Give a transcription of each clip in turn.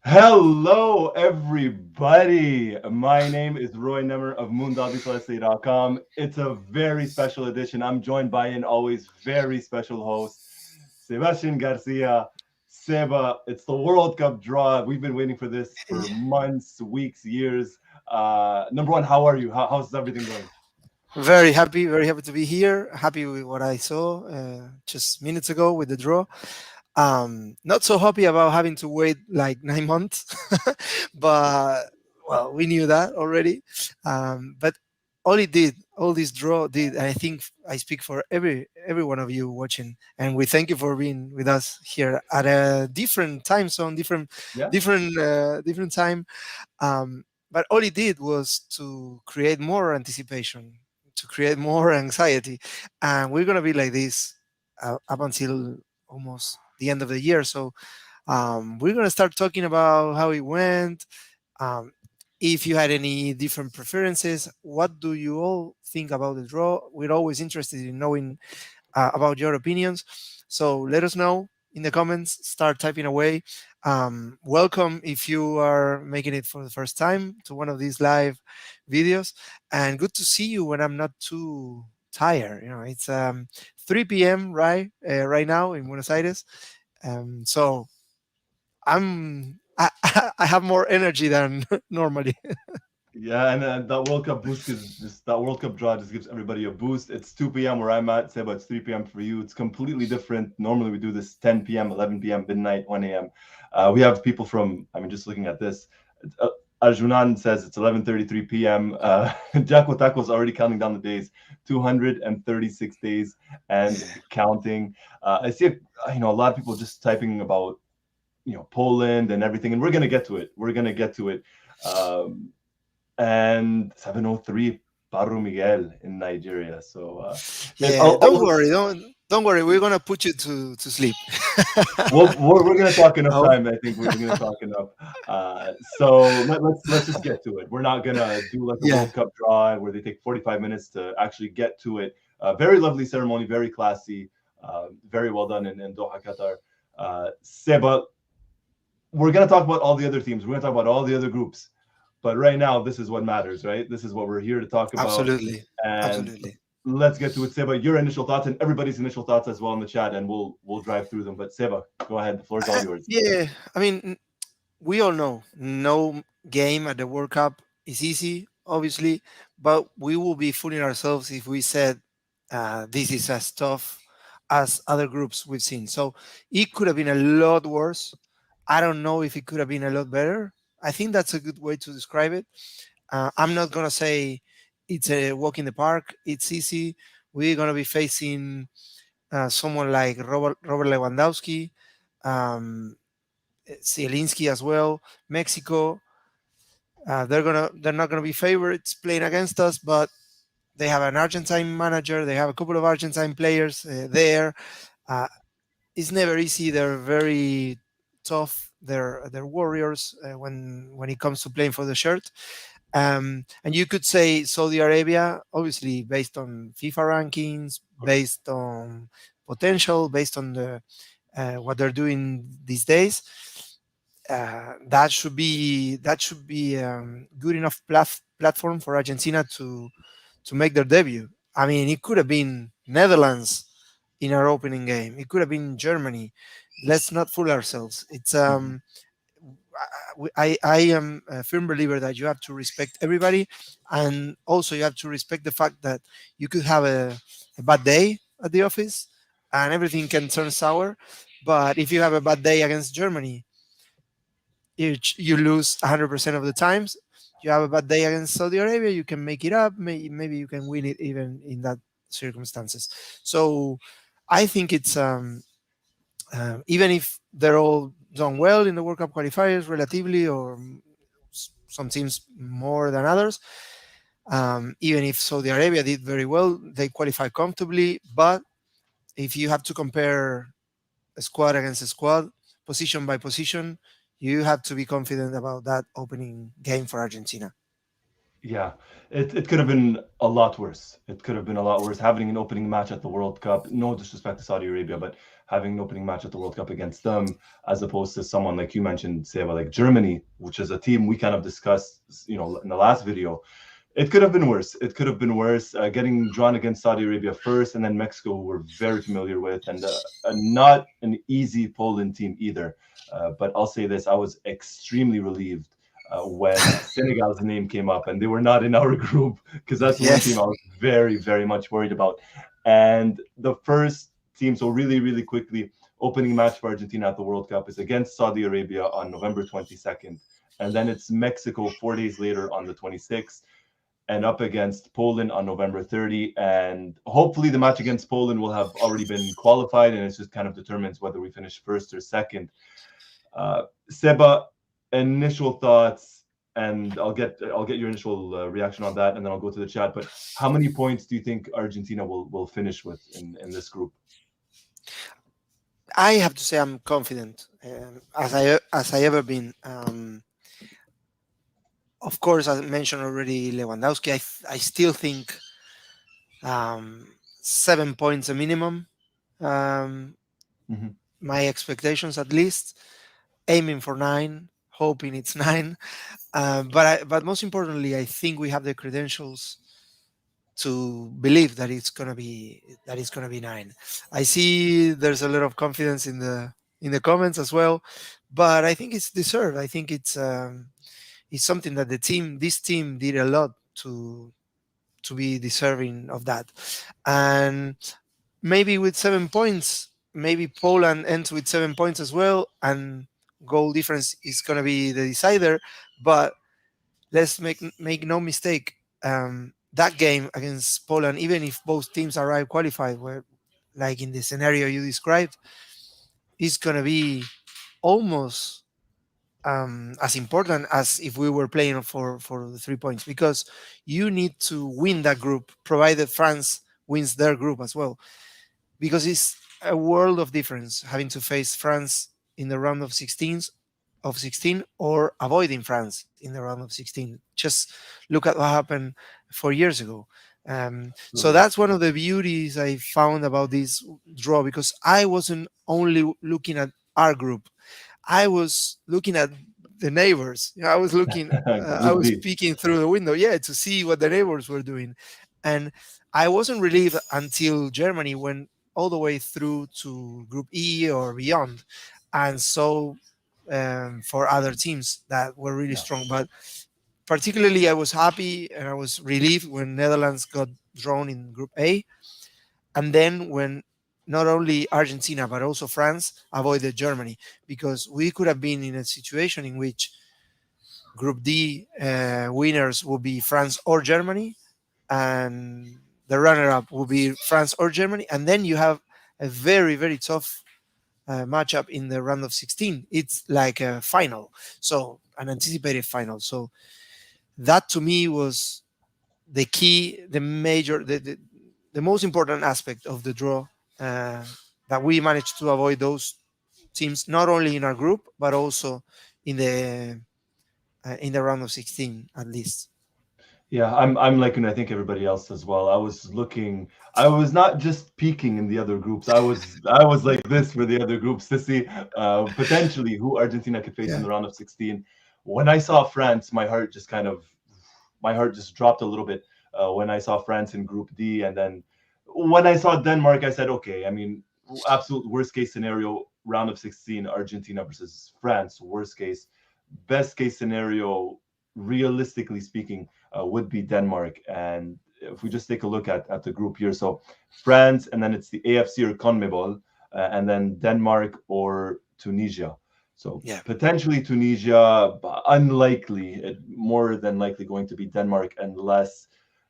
Hello, everybody. My name is Roy Nemmer of Mundo Albiceleste.com. It's a very special edition. I'm joined by an always very special host, Sebastian Garcia. Seba, it's the World Cup draw. We've been waiting for this for months, weeks, years. Number one, how are you? How's everything going? Very happy to be here. Happy with what I saw just minutes ago with the draw. Not so happy about having to wait like 9 months, but well, we knew that already. But all this draw did, and I think I speak for every one of you watching, and we thank you for being with us here at a different time zone, Yeah. different time. But all it did was to create more anticipation, to create more anxiety, and we're gonna be like this up until almost the end of the year. So we're gonna start talking about how it went. Um, if you had any different preferences, what do you all think about the draw? We're always interested in knowing about your opinions. So let us know in the comments. Start typing away. Welcome if you are making it for the first time to one of these live videos, and good to see you when I'm not too tired. It's 3 p.m. right now in Buenos Aires. So I have more energy than normally. Yeah, and that World Cup boost is just that World Cup draw just gives everybody a boost. It's 2 p.m. where I'm at, Seba, it's 3 p.m. for you. It's completely different. Normally we do this 10 p.m., 11 p.m., midnight, 1 a.m. We have people from, I mean, just looking at this, Arjunan says it's 11:33 p.m. Jacko Taco's already counting down the days, 236 days and counting. I see, a lot of people just typing about, Poland and everything, and we're gonna get to it. We're gonna get to it. Um, and 7:03 Barro Miguel in Nigeria. So and Yeah, don't worry, don't worry. We're gonna put you to sleep. we're going to talk enough Oh, time. I think we're going to talk enough. So let's just get to it. We're not going to do like a yeah. World Cup draw where they take 45 minutes to actually get to it. Very lovely ceremony, very classy, very well done in Doha, Qatar. Seba, we're going to talk about all the other teams. We're going to talk about all the other groups. But right now, this is what matters, right? This is what we're here to talk about. Absolutely, And absolutely. let's get to it, Seba. Your initial thoughts and everybody's initial thoughts as well in the chat, and we'll drive through them. But Seba, go ahead. The floor is all yours. Yeah, I mean, we all know no game at the World Cup is easy, obviously, but we will be fooling ourselves if we said this is as tough as other groups we've seen. So it could have been a lot worse. I don't know if it could have been a lot better. I think that's a good way to describe it. I'm not gonna say it's a walk in the park. It's easy. We're gonna be facing someone like Robert Lewandowski, um, Zielinski as well. Mexico, they're not gonna be favorites playing against us, but they have an Argentine manager. They have a couple of Argentine players there. Uh, it's never easy. They're very tough. They're warriors when it comes to playing for the shirt. And you could say Saudi Arabia, obviously based on FIFA rankings, Of course. based on potential, based on the what they're doing these days. That should be good enough platform for Argentina to make their debut. I mean, it could have been Netherlands in our opening game. It could have been Germany. Let's not fool ourselves. It's Mhm. I am a firm believer that you have to respect everybody, and also you have to respect the fact that you could have a bad day at the office, and everything can turn sour. But if you have a bad day against Germany, you lose 100% of the times. You have a bad day against Saudi Arabia, you can make it up. Maybe you can win it even in that circumstances. So I think it's even if they're all done well in the World Cup qualifiers, relatively, or some teams more than others. Even if Saudi Arabia did very well, they qualified comfortably. But if you have to compare a squad against a squad, position by position, you have to be confident about that opening game for Argentina. Yeah, it could have been a lot worse. It could have been a lot worse. Having an opening match at the World Cup, no disrespect to Saudi Arabia, but having an opening match at the World Cup against them, as opposed to someone like you mentioned, say about like Germany, which is a team we kind of discussed, in the last video. It could have been worse. It could have been worse. Getting drawn against Saudi Arabia first, and then Mexico, who we're very familiar with, and not an easy Poland team either. But I'll say this: I was extremely relieved when Senegal's name came up, and they were not in our group, because that's one team Yes. I was very, very much worried about. And the first team, so really, really quickly, opening match for Argentina at the World Cup is against Saudi Arabia on November 22nd, and then it's Mexico 4 days later on the 26th, and up against Poland on November 30. And hopefully the match against Poland will have already been qualified, and it just kind of determines whether we finish first or second. Seba, initial thoughts, and I'll get your initial reaction on that, and then I'll go to the chat. But how many points do you think Argentina will finish with in this group? I have to say I'm confident, as I ever been. Of course, I mentioned already Lewandowski. I still think 7 points a minimum. Um, Mhm. my expectations, at least, aiming for nine, hoping it's nine. But most importantly, I think we have the credentials to believe that it's gonna be nine. I see there's a lot of confidence in the comments as well, but I think it's deserved. I think it's something that this team did a lot to be deserving of that. And maybe with 7 points, maybe Poland ends with 7 points as well, and goal difference is going to be the decider. But let's make no mistake. That game against Poland, even if both teams arrive qualified, where like in the scenario you described, is going to be almost as important as if we were playing for the 3 points, because you need to win that group, provided France wins their group as well, because it's a world of difference having to face France in the round of 16, or avoiding France in the round of 16. Just look at what happened 4 years ago. So Absolutely. that's one of the beauties I found about this draw, because I wasn't only looking at our group, I was looking at the neighbors. I was looking, I Group was D. peeking through the window, yeah, to see what the neighbors were doing. And I wasn't relieved until Germany went all the way through to Group E or beyond. And so for other teams that were really Yeah. strong. But particularly, I was happy and I was relieved when Netherlands got drawn in Group A, and then when not only Argentina but also France avoided Germany, because we could have been in a situation in which Group D winners will be France or Germany, and the runner-up will be France or Germany, and then you have a very very tough matchup in the round of 16. It's like a final, so an anticipated final. So that to me was the key, the major, the most important aspect of the draw, uh, that we managed to avoid those teams not only in our group but also in the round of 16 at least. Yeah, I'm like, and I think everybody else as well. I was looking. I was not just peeking in the other groups. I was like this for the other groups to see potentially who Argentina could face in Yeah. the round of 16. When I saw France, my heart just dropped a little bit when I saw France in Group D, and then when I saw Denmark, I said, okay. I mean, absolute worst case scenario, round of 16, Argentina versus France. Worst case, best case scenario, realistically speaking, would be Denmark. And if we just take a look at the group here, so France, and then it's the AFC or CONMEBOL, and then Denmark or Tunisia. So Yeah. potentially Tunisia, but unlikely, more than likely going to be Denmark, unless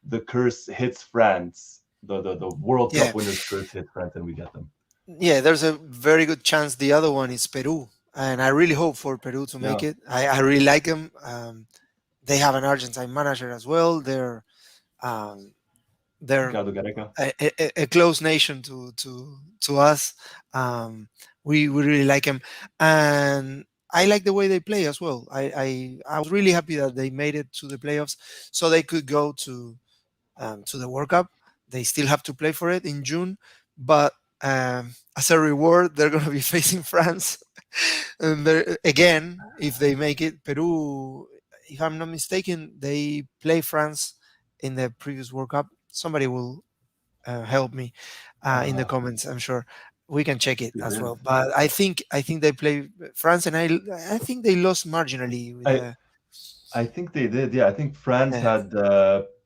the curse hits France, the World Yeah. Cup winners curse hits France, and we get them. Yeah, there's a very good chance the other one is Peru, and I really hope for Peru to make Yeah, it. I really like them. They have an Argentine manager as well. Um, they're Ricardo Gareca. a close nation to us. Um, we really like them, and I like the way they play as well. I was really happy that they made it to the playoffs, so they could go to the World Cup. They still have to play for it in June, but As a reward, they're going to be facing France. And again, if they make it, Peru, if I'm not mistaken, they play France in the previous World Cup. Somebody will help me in the Uh, comments. I'm sure we can check it they as did. well. But I think they play France, and I think they lost marginally with I I think they did. Yeah, I think France uh, had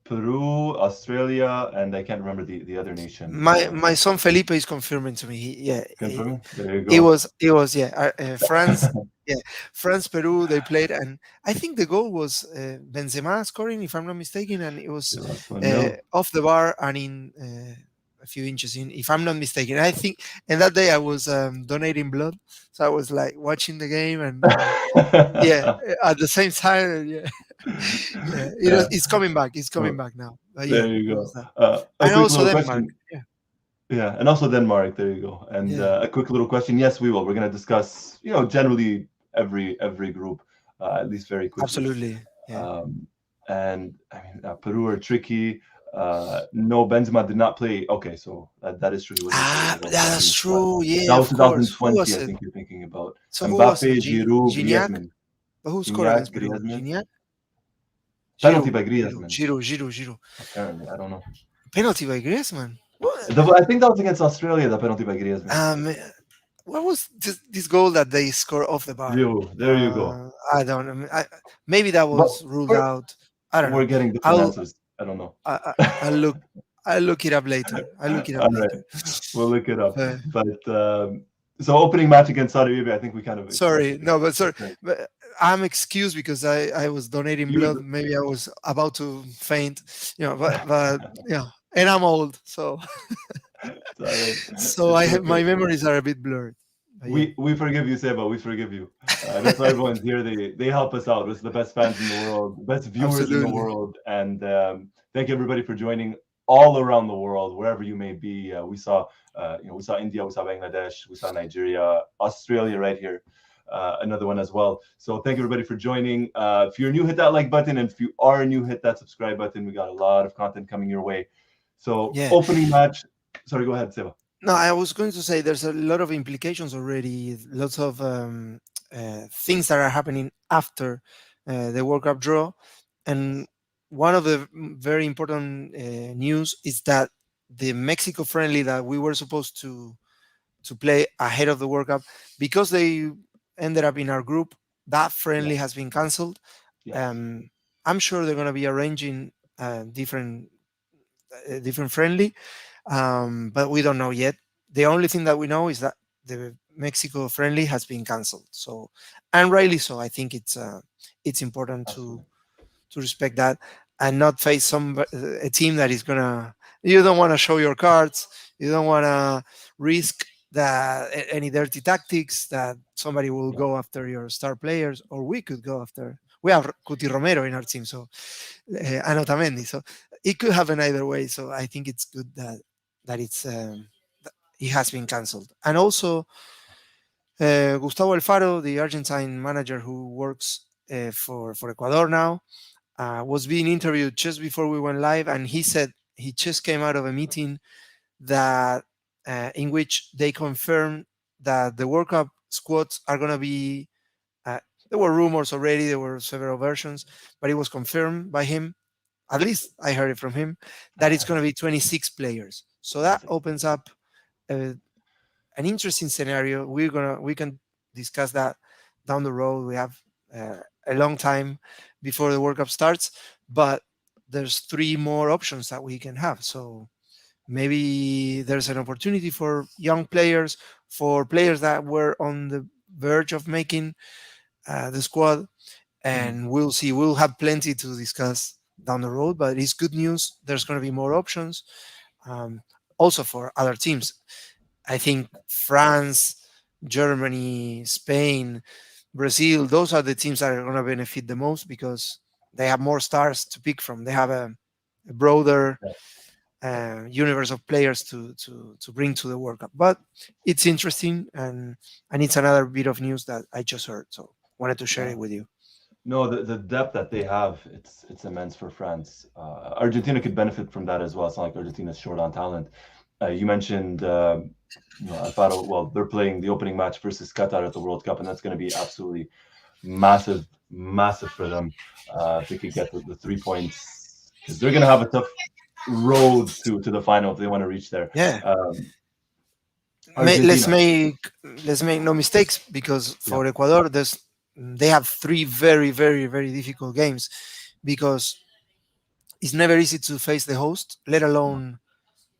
Peru, Australia, and I can't remember the other nation. my son Felipe is confirming to me. Yeah, Confirming? There you it go. was it was yeah France. Yeah, France, Peru, they played, and I think the goal was Benzema scoring, if I'm not mistaken, and it was They lost 1-0. off the bar and in a few inches in, if I'm not mistaken. I think, and that day I was donating blood, so I was like watching the game and yeah, at the same time, yeah, yeah, Yeah. it's coming back. It's coming Well, back now. But yeah, there you it was go. that, A and quick also little Denmark. question. Yeah, Yeah, and also Denmark. There you go. And yeah, a quick little question. Yes, we will. We're going to discuss, generally every group, at least very quickly. absolutely. Yeah. Um, and I mean, Peru are tricky. No, Benzema did not play. Okay, so that is true. He wasn't part of the Ah, World Cup that's team squad. true. That Yeah, was of course. Who 2020. was I it? think you're thinking about So who was it? Mbappe, Giroud, Gignac? Griezmann. But who scored Gignac, against Peru? Griezmann. Gignac? Penalty Giroud. by Giroud. Griezmann. Giroud. Giroud. Giroud. Apparently, I don't know. Penalty by Griezmann. What? I think that was against Australia. The penalty by Griezmann. Um, what was this goal that they score off the bar? There you go. I don't know. Maybe that But was ruled we're, out. I don't know. we're getting different I'll answers. I don't know. I, I, I'll look. I'll look it up later. I'll look it up All right, later. we'll look it up. Uh, But so opening match against Saudi Arabia, I think we kind of Sorry, expected no, but sorry. it. But I'm excused because I was donating blood. You, Maybe I was about to faint, but and I'm old, so it's all right. so I It's have my okay. memories are a bit blurred. But yeah, We forgive you, Seba. We forgive you. That's why everyone's here. They help us out. It's the best fans in the world, best viewers in the absolutely. world, and thank everybody for joining all around the world, wherever you may be. We saw India, we saw Bangladesh, we saw Nigeria, Australia, right here. Another one as well. So thank everybody for joining. If you're new, hit that like button, and if you are new, hit that subscribe button. We got a lot of content coming your way. So Yeah. opening match. Sorry, go ahead, Seba. No, I was going to say there's a lot of implications already. Lots of things that are happening after the World Cup draw, and one of the very important news is that the Mexico friendly that we were supposed to play ahead of the World Cup, because they ended up in our group, that Yeah. friendly has been cancelled. Yes. Um, I'm sure they're going to be arranging different friendly, but we don't know yet. The only thing that we know is that the Mexico friendly has been cancelled. So, and rightly so. I think it's important Absolutely. to respect that and not face a team that is gonna. You don't want to show your cards. You don't want to risk that any dirty tactics that somebody will Yeah. go after your star players, or we could go after. We have Cuti Romero in our team, so and Otamendi. So it could happen either way. So I think it's good that it has been cancelled. And also, Gustavo Alfaro, the Argentine manager who works for Ecuador now, was being interviewed just before we went live, and he said he just came out of a meeting that in which they confirmed that the World Cup squads are going to be. There were rumors already. There were several versions, but it was confirmed by him. At least I heard it from him that it's going to be 26 players. So that opens up uh, an interesting scenario. We can discuss that down the road. We have a long time before the World Cup starts, but there's three more options that we can have. So maybe there's an opportunity for young players, for players that were on the verge of making the squad, Mhm. and we'll see. We'll have plenty to discuss down the road, but it's good news. There's going to be more options, um, also for other teams. I think France, Germany, Spain, Brazil, those are the teams that are going to benefit the most because they have more stars to pick from. They have a broader Yeah. universe of players to bring to the World Cup. But it's interesting, and it's another bit of news that I just heard. So wanted to share Yeah. it with you. No, the depth that they have, it's immense for France. Argentina could benefit from that as well. It's not like Argentina's short on talent. You mentioned, Alfaro. Well, they're playing the opening match versus Qatar at the World Cup, and that's going to be absolutely massive, massive for them. If they could get the 3 points, because they're going to have a tough road to the final if they want to reach there. Yeah, let's Argentina, make no mistakes, because yeah, for Ecuador, they have three very very very difficult games, because it's never easy to face the host, let no, alone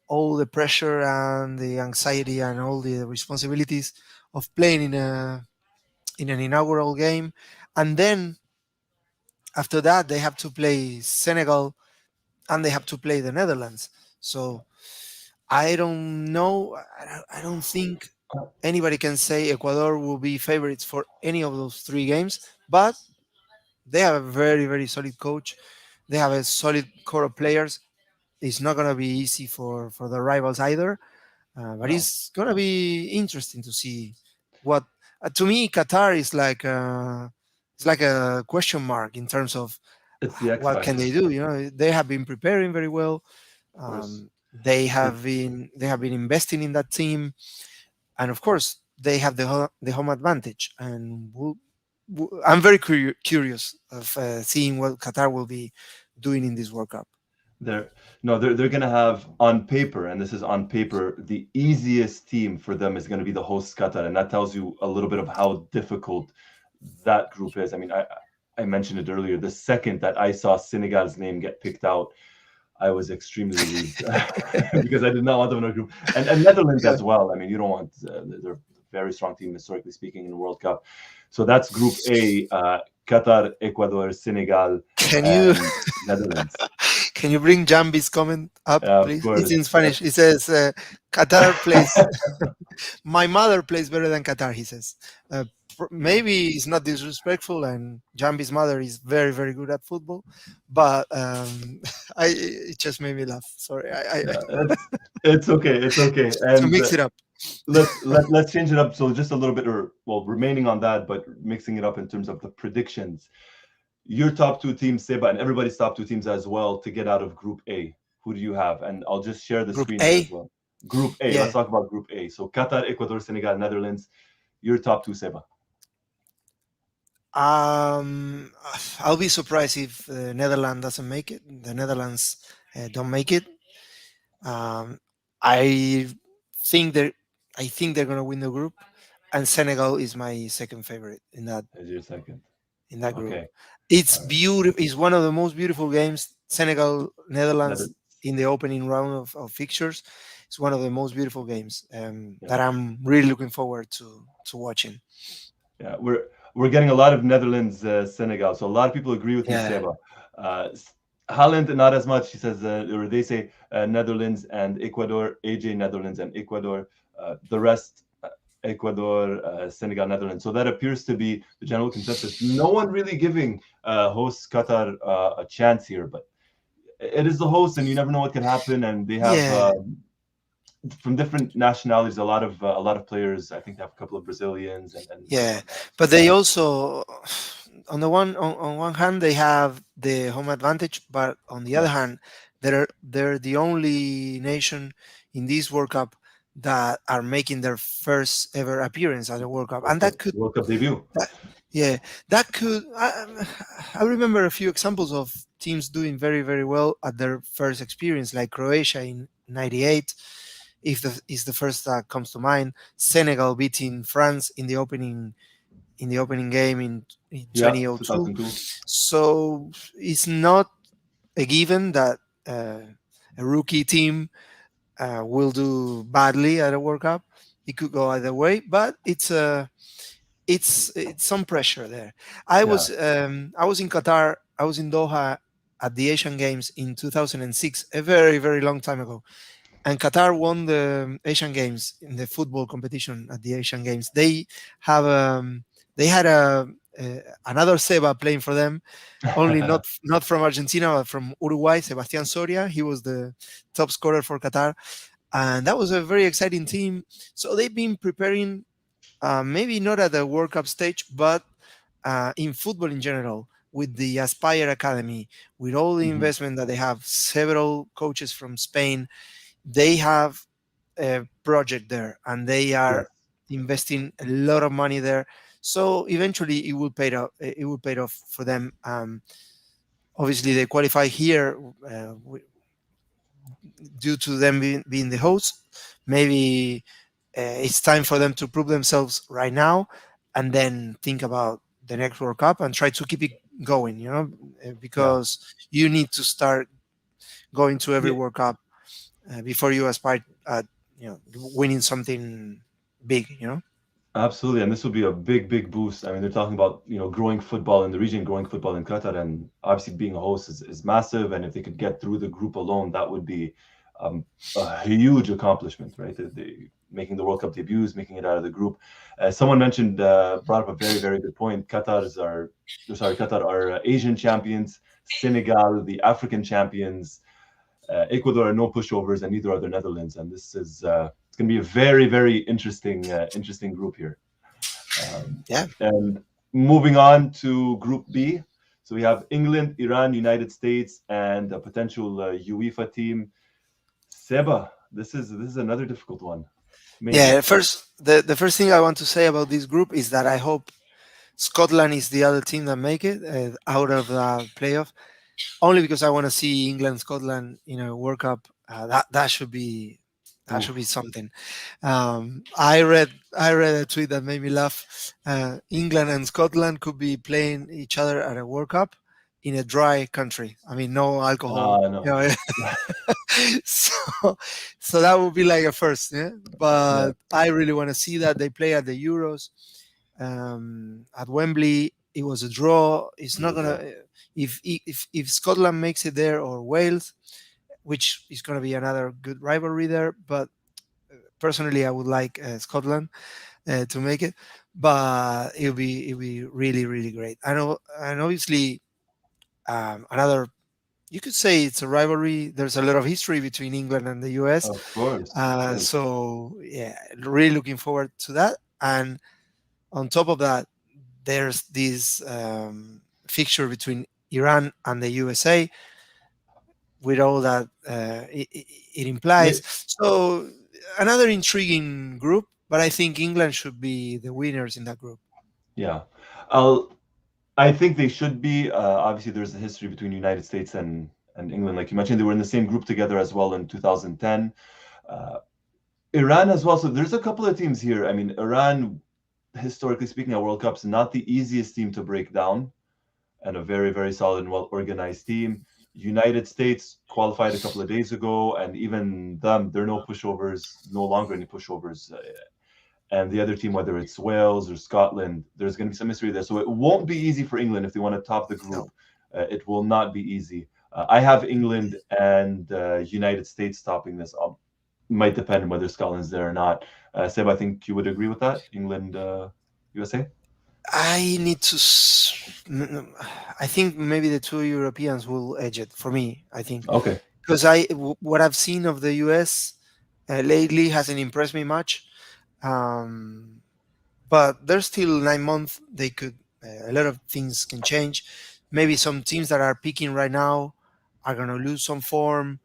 all the pressure and the anxiety and all the responsibilities of playing in an inaugural game, and then after that they have to play Senegal and they have to play the Netherlands. So I don't know. I don't think uh, anybody can say Ecuador will be favorites for any of those three games, but they have a very, very solid coach. They have a solid core of players. It's not going to be easy for the rivals either, but no, it's going to be interesting to see what. To me, Qatar is like it's like a question mark in terms of it's the X what can factor, they do. You know, they have been preparing very well. of course. They It's have been investing in that team, and of course they have the home advantage. And I'm very curious of seeing what Qatar will be doing in this World Cup. they're no, they're going to have on paper, and this is on paper, the easiest team for them is going to be the host Qatar, and that tells you a little bit of how difficult that group is. I mean, I mentioned it earlier. The second that I saw Senegal's name get picked out, I was extremely relieved because I did not want them in a group. And Netherlands Yeah. as well. I mean, you don't want they're a very strong team historically speaking in the World Cup. So that's Group A: Qatar, Ecuador, Senegal, Can you and Netherlands. can you bring Jambi's comment up, Of please? It's in course. Spanish. It says Qatar plays. My mother plays better than Qatar. He says. Maybe it's not disrespectful, and Jambi's mother is very, very good at football, but it just made me laugh. Sorry, Yeah, it's okay. It's okay. to And mix it up. let's change it up. So just a little bit, or well, remaining on that, but mixing it up in terms of the predictions. Your top two teams, Seba, and everybody's top two teams as well to get out of Group A. Who do you have? And I'll just share the Group screen here as A, well. Group A. Let's yeah. talk about Group A. So Qatar, Ecuador, Senegal, Netherlands. Your top two, Seba. Um, I'll be surprised if Netherlands doesn't make it. The Netherlands don't make it. Um, I think they're I think they're gonna win the group, and Senegal is my second favorite Is your second. in that group. Okay. It's All right. beautiful. It's one of the most beautiful games. Senegal Netherlands Nether- in the opening round of fixtures. It's one of the most beautiful games yeah. that I'm really looking forward to watching. Yeah, we're getting a lot of Netherlands, Senegal. So a lot of people agree with you, Yeah, Seba. Holland, not as much. He says, or they say Netherlands and Ecuador. AJ, Netherlands and Ecuador. The rest, Ecuador, Senegal, Netherlands. So that appears to be the general consensus. No one really giving host Qatar a chance here, but it is the host, and you never know what can happen. And they have yeah, from different nationalities, a lot of players. I think they have a couple of Brazilians and yeah. whatnot. But they also, on one hand, they have the home advantage, but on the other Yes, hand, they're the only nation in this World Cup that are making their first ever appearance at the World Cup, and World Cup debut. that yeah, that could. I remember a few examples of teams doing very, very well at their first experience, like Croatia in '98. If the is the first that comes to mind, Senegal beating France in the opening game in Yeah, 2002. 2002. So it's not a given that a rookie team will do badly at a World Cup. It could go either way, but it's some pressure there. Yeah. I was in Qatar. I was in Doha at the Asian Games in 2006, a very very long time ago. And Qatar won the Asian Games in the football competition at the Asian Games. Have they had another Seba playing for them, only not from Argentina but from Uruguay, Sebastián Soria. He was the top scorer for Qatar, and that was a very exciting team. So they've been preparing, maybe not at the World Cup stage, but in football in general, with the Aspire Academy, with all the Mhm. investment that they have, several coaches from Spain, they have. project there, and they are Yes. investing a lot of money there. So eventually, it will pay off. It will pay off for them. Obviously, they qualify here due to them being the hosts. Maybe it's time for them to prove themselves right now, and then think about the next World Cup and try to keep it going. Yeah. Because you need to start going to every Yeah. World Cup before you aspire at winning something big. Absolutely, and this will be a big, big boost. I mean, they're talking about, growing football in the region, growing football in Qatar, and obviously being a host is massive. And if they could get through the group alone, that would be um, a huge accomplishment, right? Making the World Cup debuts, making it out of the group. Someone brought up a very, very good point. Qatar are Asian champions, Senegal, the African champions, Ecuador are no pushovers, and neither are the Netherlands. And this is it's going to be a very, very interesting group here. Yeah. And moving on to Group B, so we have England, Iran, United States, and a potential UEFA team. Seba, this is another difficult one, maybe. Yeah. The first thing I want to say about this group is that I hope Scotland is the other team that make it out of the playoff. Only because I want to see England Scotland in a World Cup. That should be Oof. something. I read a tweet that made me laugh. England and Scotland could be playing each other at a World Cup in a dry country. I mean, no alcohol. No. So so that would be like a first. Yeah, Yeah, but I really want to see that they play at the Euros at Wembley. It was a draw. It's it was not a draw. gonna if Scotland makes it there or Wales, which is gonna be another good rivalry there. But personally, I would like Scotland to make it. But it'll be really really great. I know, and obviously another. You could say it's a rivalry. There's a lot of history between England and the US. Of course, of course. So yeah, really looking forward to that. And on top of that, there's this fixture between Iran and the USA with all that it Yeah, implies. So another intriguing group, but I think England should be the winners in that group. yeah. I'll I think they should be. Obviously, there's a history between the United States and England. Like you mentioned, they were in the same group together as well in 2010. Uh, Iran as well. So there's a couple of teams here. I mean, Iran, historically speaking, at World Cups, not the easiest team to break down, and a very, very solid and well organized team. United States qualified a couple of days ago, and even them, they're no pushovers, no longer any pushovers. And the other team, whether it's Wales or Scotland, there's going to be some mystery there. So it won't be easy for England if they want to top the No, group. It will not be easy. I have England and United States topping this. Might depend on whether Scotland's there or not. Seb, I think you would agree with that. England, USA. I need to. I think maybe the two Europeans will edge it for me. I think Okay. because what I've seen of the US lately hasn't impressed me much. Um, but there's still 9 months. They could a lot of things can change. Maybe some teams that are peaking right now are going to lose some form,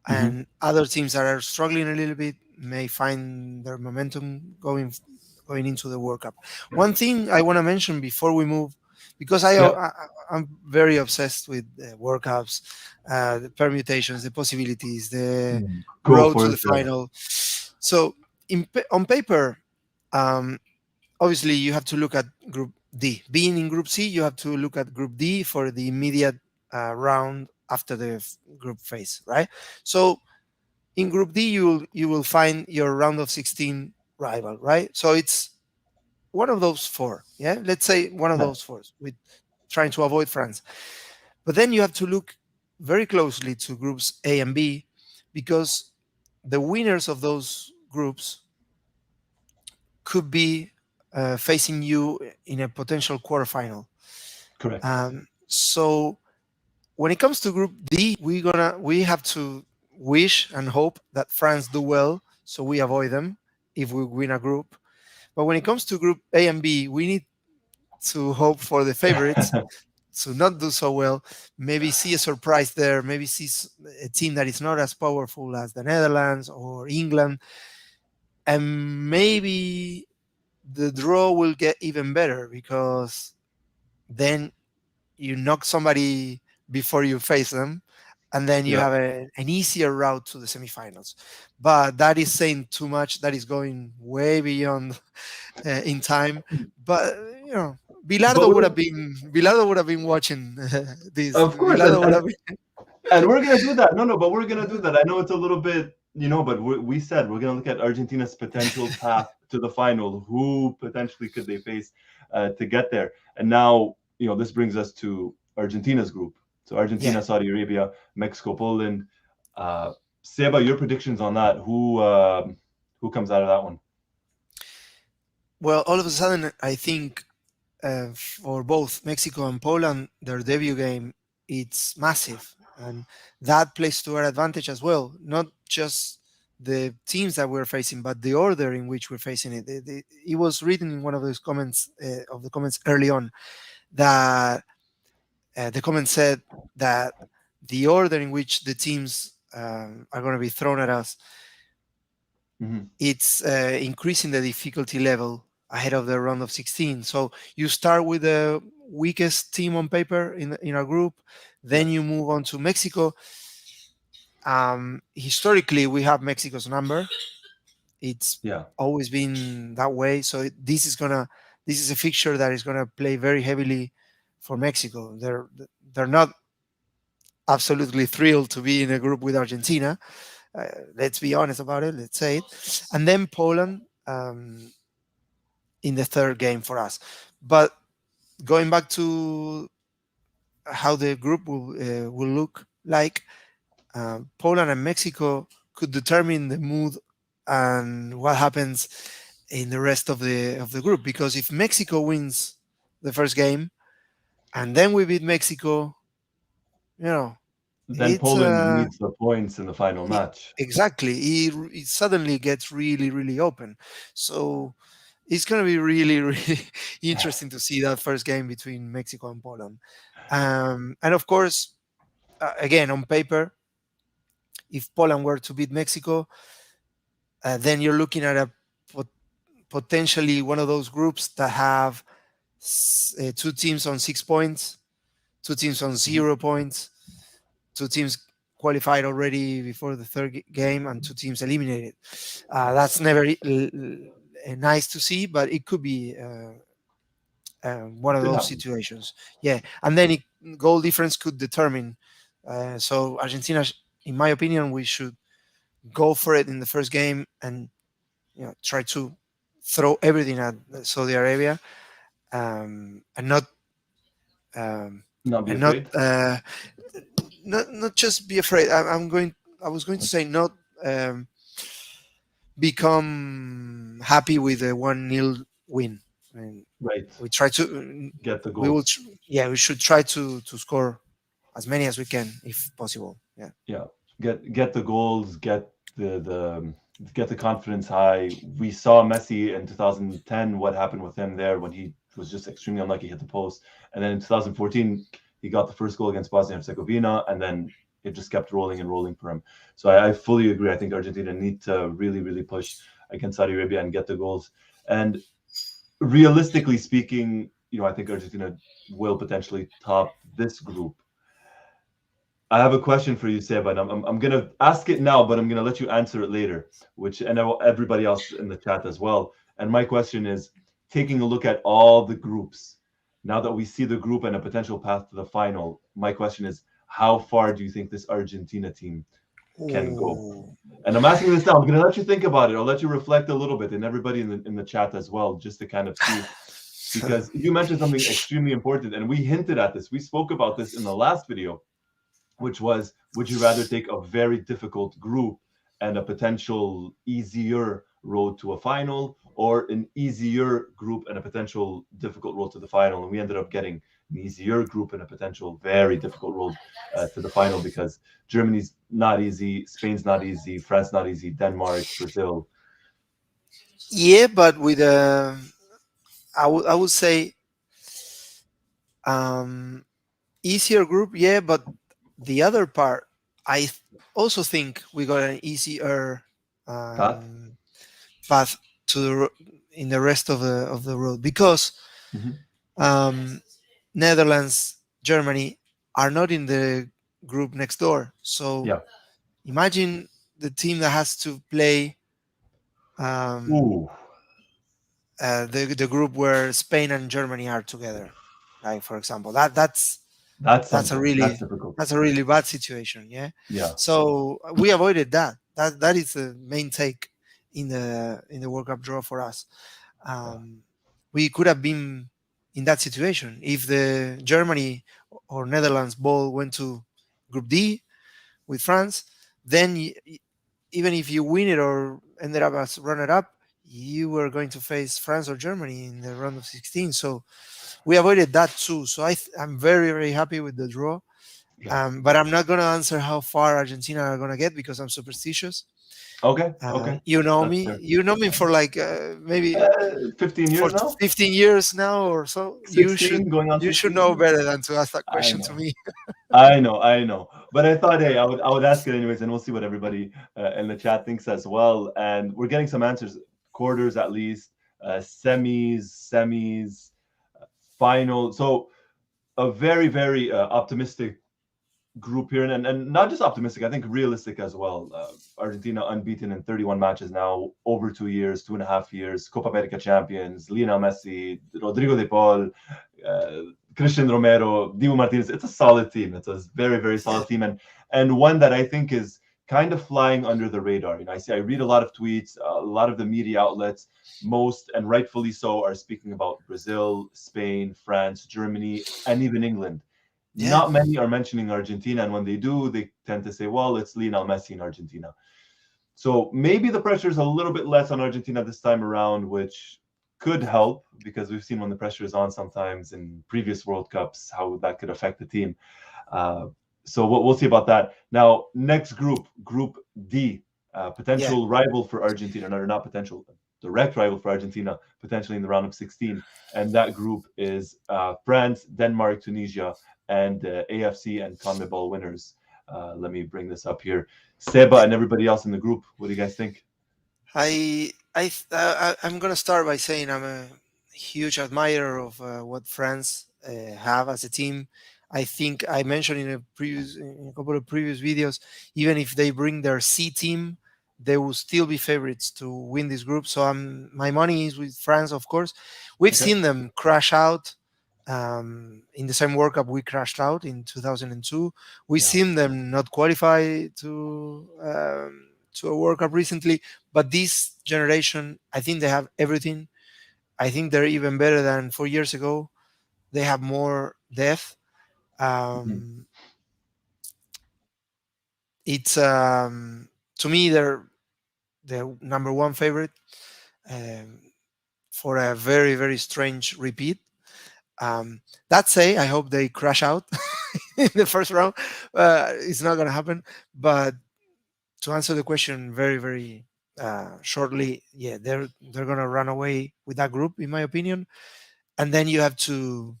Hmm. and other teams that are struggling a little bit may find their momentum going into the World Cup. One thing I want to mention before we move, because Yeah. I'm very obsessed with World Cups, the permutations, the possibilities, the Go road for to it. the final. So on paper, um, obviously you have to look at Group D. Being in Group C, you have to look at Group D for the immediate round after the group phase, right? So in Group D, you will find your round of 16 rival, right? So it's one of those four. Yeah, let's say one of Yeah. those four, with trying to avoid France. But then you have to look very closely to groups A and B, because the winners of those groups could be facing you in a potential quarterfinal. Correct. So when it comes to Group D, we have to wish and hope that France do well, so we avoid them if we win a group. But when it comes to Group A and B, we need to hope for the favorites to not do so well. Maybe see a surprise there. Maybe see a team that is not as powerful as the Netherlands or England. and maybe the draw will get even better because then you knock somebody before you face them, and then you Yeah. have an easier route to the semifinals. But that is saying too much. That is going way beyond in time. But you know, But Bilardo would have been watching this. of course, Bilardo would have been. and we're gonna do that. No, no, but we're gonna do that. I know it's a little bit, but we said we're gonna look at Argentina's potential path to the final. Who potentially could they face to get there? And now, this brings us to Argentina's group. So Yeah. Argentina, Saudi Arabia, Mexico, Poland. Uh, Seba, your predictions on that? Who comes out of that one? Well, all of a sudden, I think for both Mexico and Poland, their debut game it's massive, and that plays to our advantage as well. Not just the teams that we're facing, but the order in which we're facing it. It was written in one of those comments of the comments early on that the comment said that the order in which the teams are going to be thrown at us, Hmm. it's increasing the difficulty level ahead of the round of 16. So you start with the weakest team on paper in our group, then you Yes. move on to Mexico. Historically, we have Mexico's number. It's Yeah. always been that way. So this is a fixture that is gonna play very heavily for Mexico. They're not absolutely thrilled to be in a group with Argentina. Let's be honest about it. Let's say it, and then Poland in the third game for us. But going back to how the group will look like, Poland and Mexico could determine the mood and what happens in the rest of the group. Because if Mexico wins the first game and then we beat Mexico, you know, Then it's Poland needs the points in the final match. exactly it suddenly gets really really open. So it's going to be really really interesting to see that first game between Mexico and Poland. And of course, again on paper, if Poland were to beat Mexico, then you're looking at a pot- potentially one of those groups that have two teams on 6 points, two teams on Mhm. 0 points, two teams qualified already before the third game, and two teams eliminated. That's never nice to see, but it could be one of It those happens. situations. Yeah, and then goal difference could determine. So Argentina, in my opinion, we should go for it in the first game and try to throw everything at Saudi Arabia, and not um, Not be and not afraid. not just be afraid. I was going to say not um, become happy with a 1-0 win. I mean, Right. we try to Get the we will goals. yeah, we should try to score as many as we can if possible. Yeah. Yeah. Get the goals. Get the confidence high. We saw Messi in 2010. What happened with him there when he was just extremely unlucky, hit the post, and then in 2014 he got the first goal against Bosnia and Herzegovina, and then it just kept rolling and rolling for him. So I fully agree. I think Argentina need to really really push against Saudi Arabia and get the goals. And realistically speaking, I think Argentina will potentially top this group. I have a question for you, Seba, and I'm going to ask it now, but I'm going to let you answer it later, and everybody else in the chat as well. And my question is, taking a look at all the groups, now that we see the group and a potential path to the final, my question is, how far do you think this Argentina team can go? Oh. And I'm asking this now. I'm going to let you think about it. I'll let you reflect a little bit, and everybody in the chat as well, just to kind of see, because you mentioned something extremely important, and we hinted at this. We spoke about this in the last video, which was, would you rather take a very difficult group and a potential easier road to a final, or an easier group and a potential difficult road to the final? And we ended up getting an easier group and a potential very difficult road to the final, because Germany's not easy, Spain's not easy, France not easy, Denmark, Brazil. Yeah, but with I would say easier group. Yeah, but the other part, I also think we got an easier Path? um, path to in the rest of the road, because Hmm. um, Netherlands, Germany are not in the group next door. So Yeah. imagine the team that has to play um, Ooh, the group where Spain and Germany are together. Like for example, that's that's a something. That's really difficult. bad situation. Yeah. Yeah. So we avoided that. That is the main take in the World Cup draw for us. Yeah. We could have been in that situation if the Germany or Netherlands ball went to Group D with France. Then even if you win it or ended up as runner up, you were going to face France or Germany in the round of 16. So we avoided that too. So I'm very very happy with the draw. Yeah. But I'm not going to answer how far Argentina are going to get because I'm superstitious. Okay. Okay. You know That's me. fair. You know me for like maybe 15 for years now. 15 years now or so. 16, going on You should 16. know better than to ask that I question to know. me. I know. But I thought, hey, I would ask it anyways, and we'll see what everybody in the chat thinks as well. And we're getting some answers, quarters at least, semis, final. So a very, very optimistic group here, and not just optimistic. I think realistic as well. Argentina unbeaten in 31 matches now, over 2 years, 2.5 years. Copa America champions. Lionel Messi, Rodrigo De Paul, uh, Christian Romero, Dibu Martinez. It's a solid team. It's a very, very Yeah. solid team, and one that I think is kind of flying under the radar. I read a lot of tweets, a lot of the media outlets, most and rightfully so, are speaking about Brazil, Spain, France, Germany, and even England. Yeah. Not many are mentioning Argentina, and when they do, they tend to say, "Well, it's Lionel Messi in Argentina." So maybe the pressure is a little bit less on Argentina this time around, which could help because we've seen when the pressure is on sometimes in previous World Cups how that could affect the team. Uh, so we'll see about that. Now, next group, Group D, Yeah. potential rival for Argentina. No, not potential, direct rival for Argentina, potentially in the round of 16. And that group is France, Denmark, Tunisia, and AFC and CONMEBOL winners. Let me bring this up here. Seba Yeah. and everybody else in the group, what do you guys think? I'm gonna start by saying I'm a huge admirer of what France have as a team. I think I mentioned in a couple of previous videos, even if they bring their C team, they will still be favorites to win this group. So my money is with France, of course. We've Okay. seen them crash out in the same World Cup we crashed out in 2002. We've Yeah. seen them not qualify to a World Cup recently, but this generation, I think they have everything. I think they're even better than 4 years ago. They have more depth. Mhm. Um, it's to me they're the number one favorite um, for a very very strange repeat. That say, I hope they crash out in the first round. It's not gonna happen. But to answer the question very very shortly, yeah, they're gonna run away with that group, in my opinion. And then you have to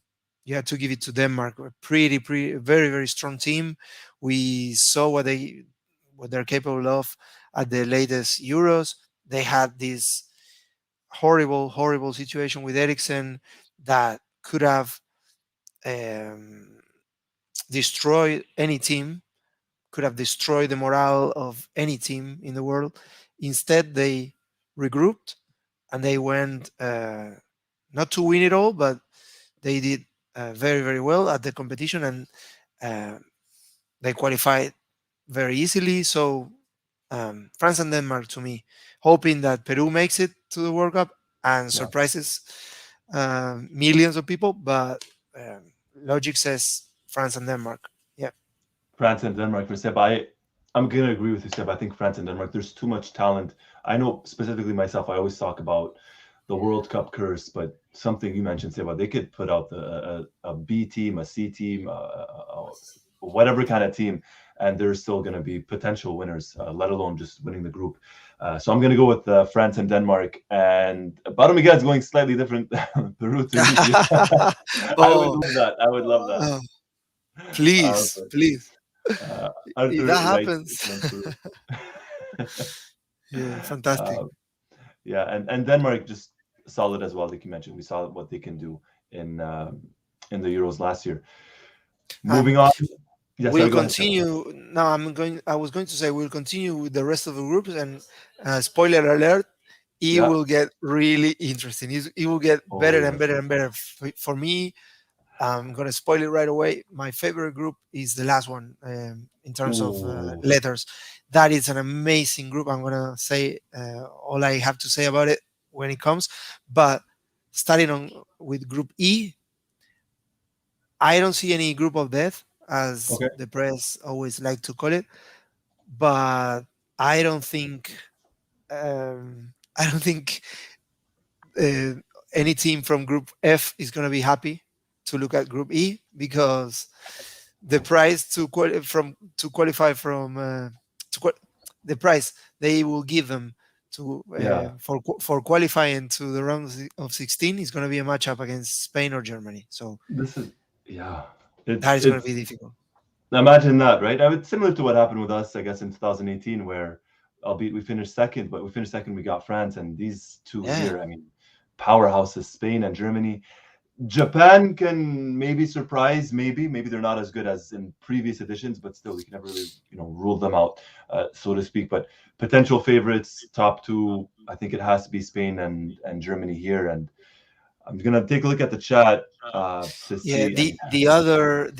give it to Denmark, a pretty very very strong team. We saw what they're capable of at the latest Euros. They had this horrible situation with Eriksen that could have um, destroyed any team, could have destroyed the morale of any team in the world. Instead, they regrouped and they went not to win it all, but they did very very well at the competition, and uh, they qualified very easily. So France and Denmark to me, hoping that Peru makes it to the World Cup and Yeah. surprises millions of people, but logic says France and Denmark. Yeah. France and Denmark for Seb. I'm gonna agree with you, Seb. I think France and Denmark. There's too much talent. I know specifically myself. I always talk about the World Cup curse, but something you mentioned, Seba, they could put out a B team, a C team, whatever kind of team, and they're still going to be potential winners, let alone just winning the group. So I'm going to go with France and Denmark, and Bottom Miguel is going slightly different. Peru, Tunisia. I would Oh, love that. I would love that. oh, Uh, please, but please. If Arthur that writes happens, Peru. yeah, fantastic. uh, Yeah, and Denmark just solid as well, like you mentioned. We saw what they can do in the Euros last year. Um, Moving on. Yeah, we'll sorry, go ahead. continue. Now, I was going to say we'll continue with the rest of the groups, and spoiler alert, it Yeah. will get really interesting. It will get Oh better and yes. better and better. For me, I'm gonna spoil it right away. My favorite group is the last one in terms of Ooh. letters. That is an amazing group. I'm gonna say all I have to say about it when it comes. But starting on with Group E, I don't see any group of death, as Okay. the press always like to call it. But I don't think I don't think uh, any team from Group F is gonna be happy to look at Group E, because the price to qualify from to qual- the price they will give them to Yeah. for qualifying to the round of 16 is going to be a matchup against Spain or Germany. So This is yeah. that is going to It's be difficult. imagine that, right? I mean, similar to what happened with us, I guess, in 2018, where albeit we finished second, but we finished second, we got France, and these two Yeah, here, I mean, powerhouses, Spain and Germany. Japan can maybe surprise, maybe they're not as good as in previous editions, but still, we can never really, rule them out, so to speak. But potential favorites, top two, I think it has to be Spain and Germany here. And I'm gonna take a look at the chat to yeah. see. I mean,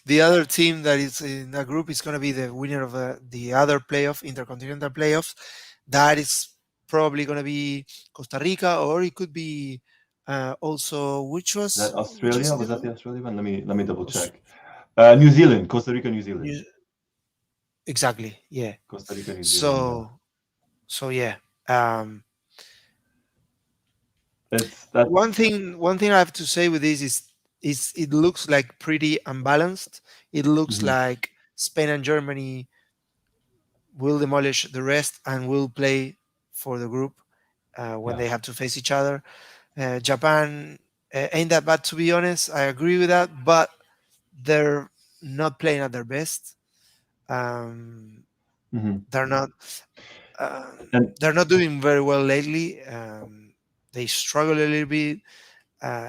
The other team that is in that group is going to be the winner of the other playoff, intercontinental playoffs. That is probably going to be Costa Rica, or it could be also that which was Australia, the was that the Australia one? Let me double Aus- check. New Zealand, Costa Rica, New Zealand, New- exactly, yeah. Costa Rica, New Zealand. Yeah, So yeah. Um, it's that. one thing I have to say with this is it looks like pretty unbalanced. It looks Mhm. like Spain and Germany will demolish the rest and will play for the group when Yeah, they have to face each other. Japan ain't that bad, to be honest. I agree with that, but they're not playing at their best. Um, hmm they're not. Um, and they're not doing very well lately. They struggle a little bit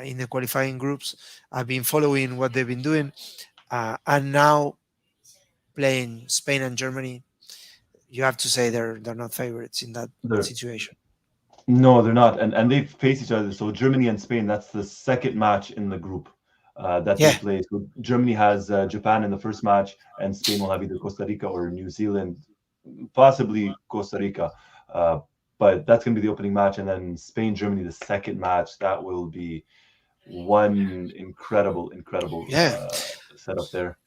in the qualifying groups. I've been following what they've been doing, and now playing Spain and Germany. You have to say they're not favorites in that they're situation. no, they're not, and they face each other. So Germany and Spain, that's the second match in the group that they Yeah, play. So Germany has Japan in the first match, and Spain will have either Costa Rica or New Zealand, possibly Costa Rica. Uh, but that's going to be the opening match, and then Spain Germany the second match. That will be one incredible yeah. setup there.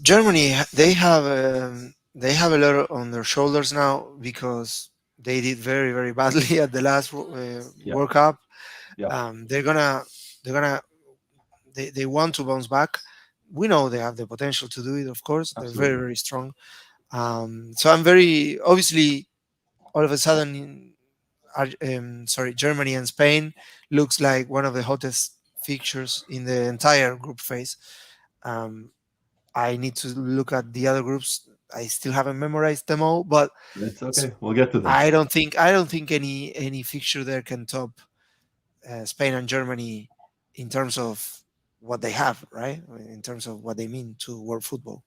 Germany, they have a lot on their shoulders now because they did very badly at the last Yeah, World Cup. yeah, They're gonna they want to bounce back. We know they have the potential to do it. Of course, they're absolutely. very strong. So I'm very obviously all of a sudden, sorry, Germany and Spain looks like one of the hottest fixtures in the entire group phase. Um, I need to look at the other groups. I still haven't memorized them all, but It's s- okay. We'll get to them. I don't think any fixture there can top Spain and Germany in terms of what they have, right? In terms of what they mean to world football.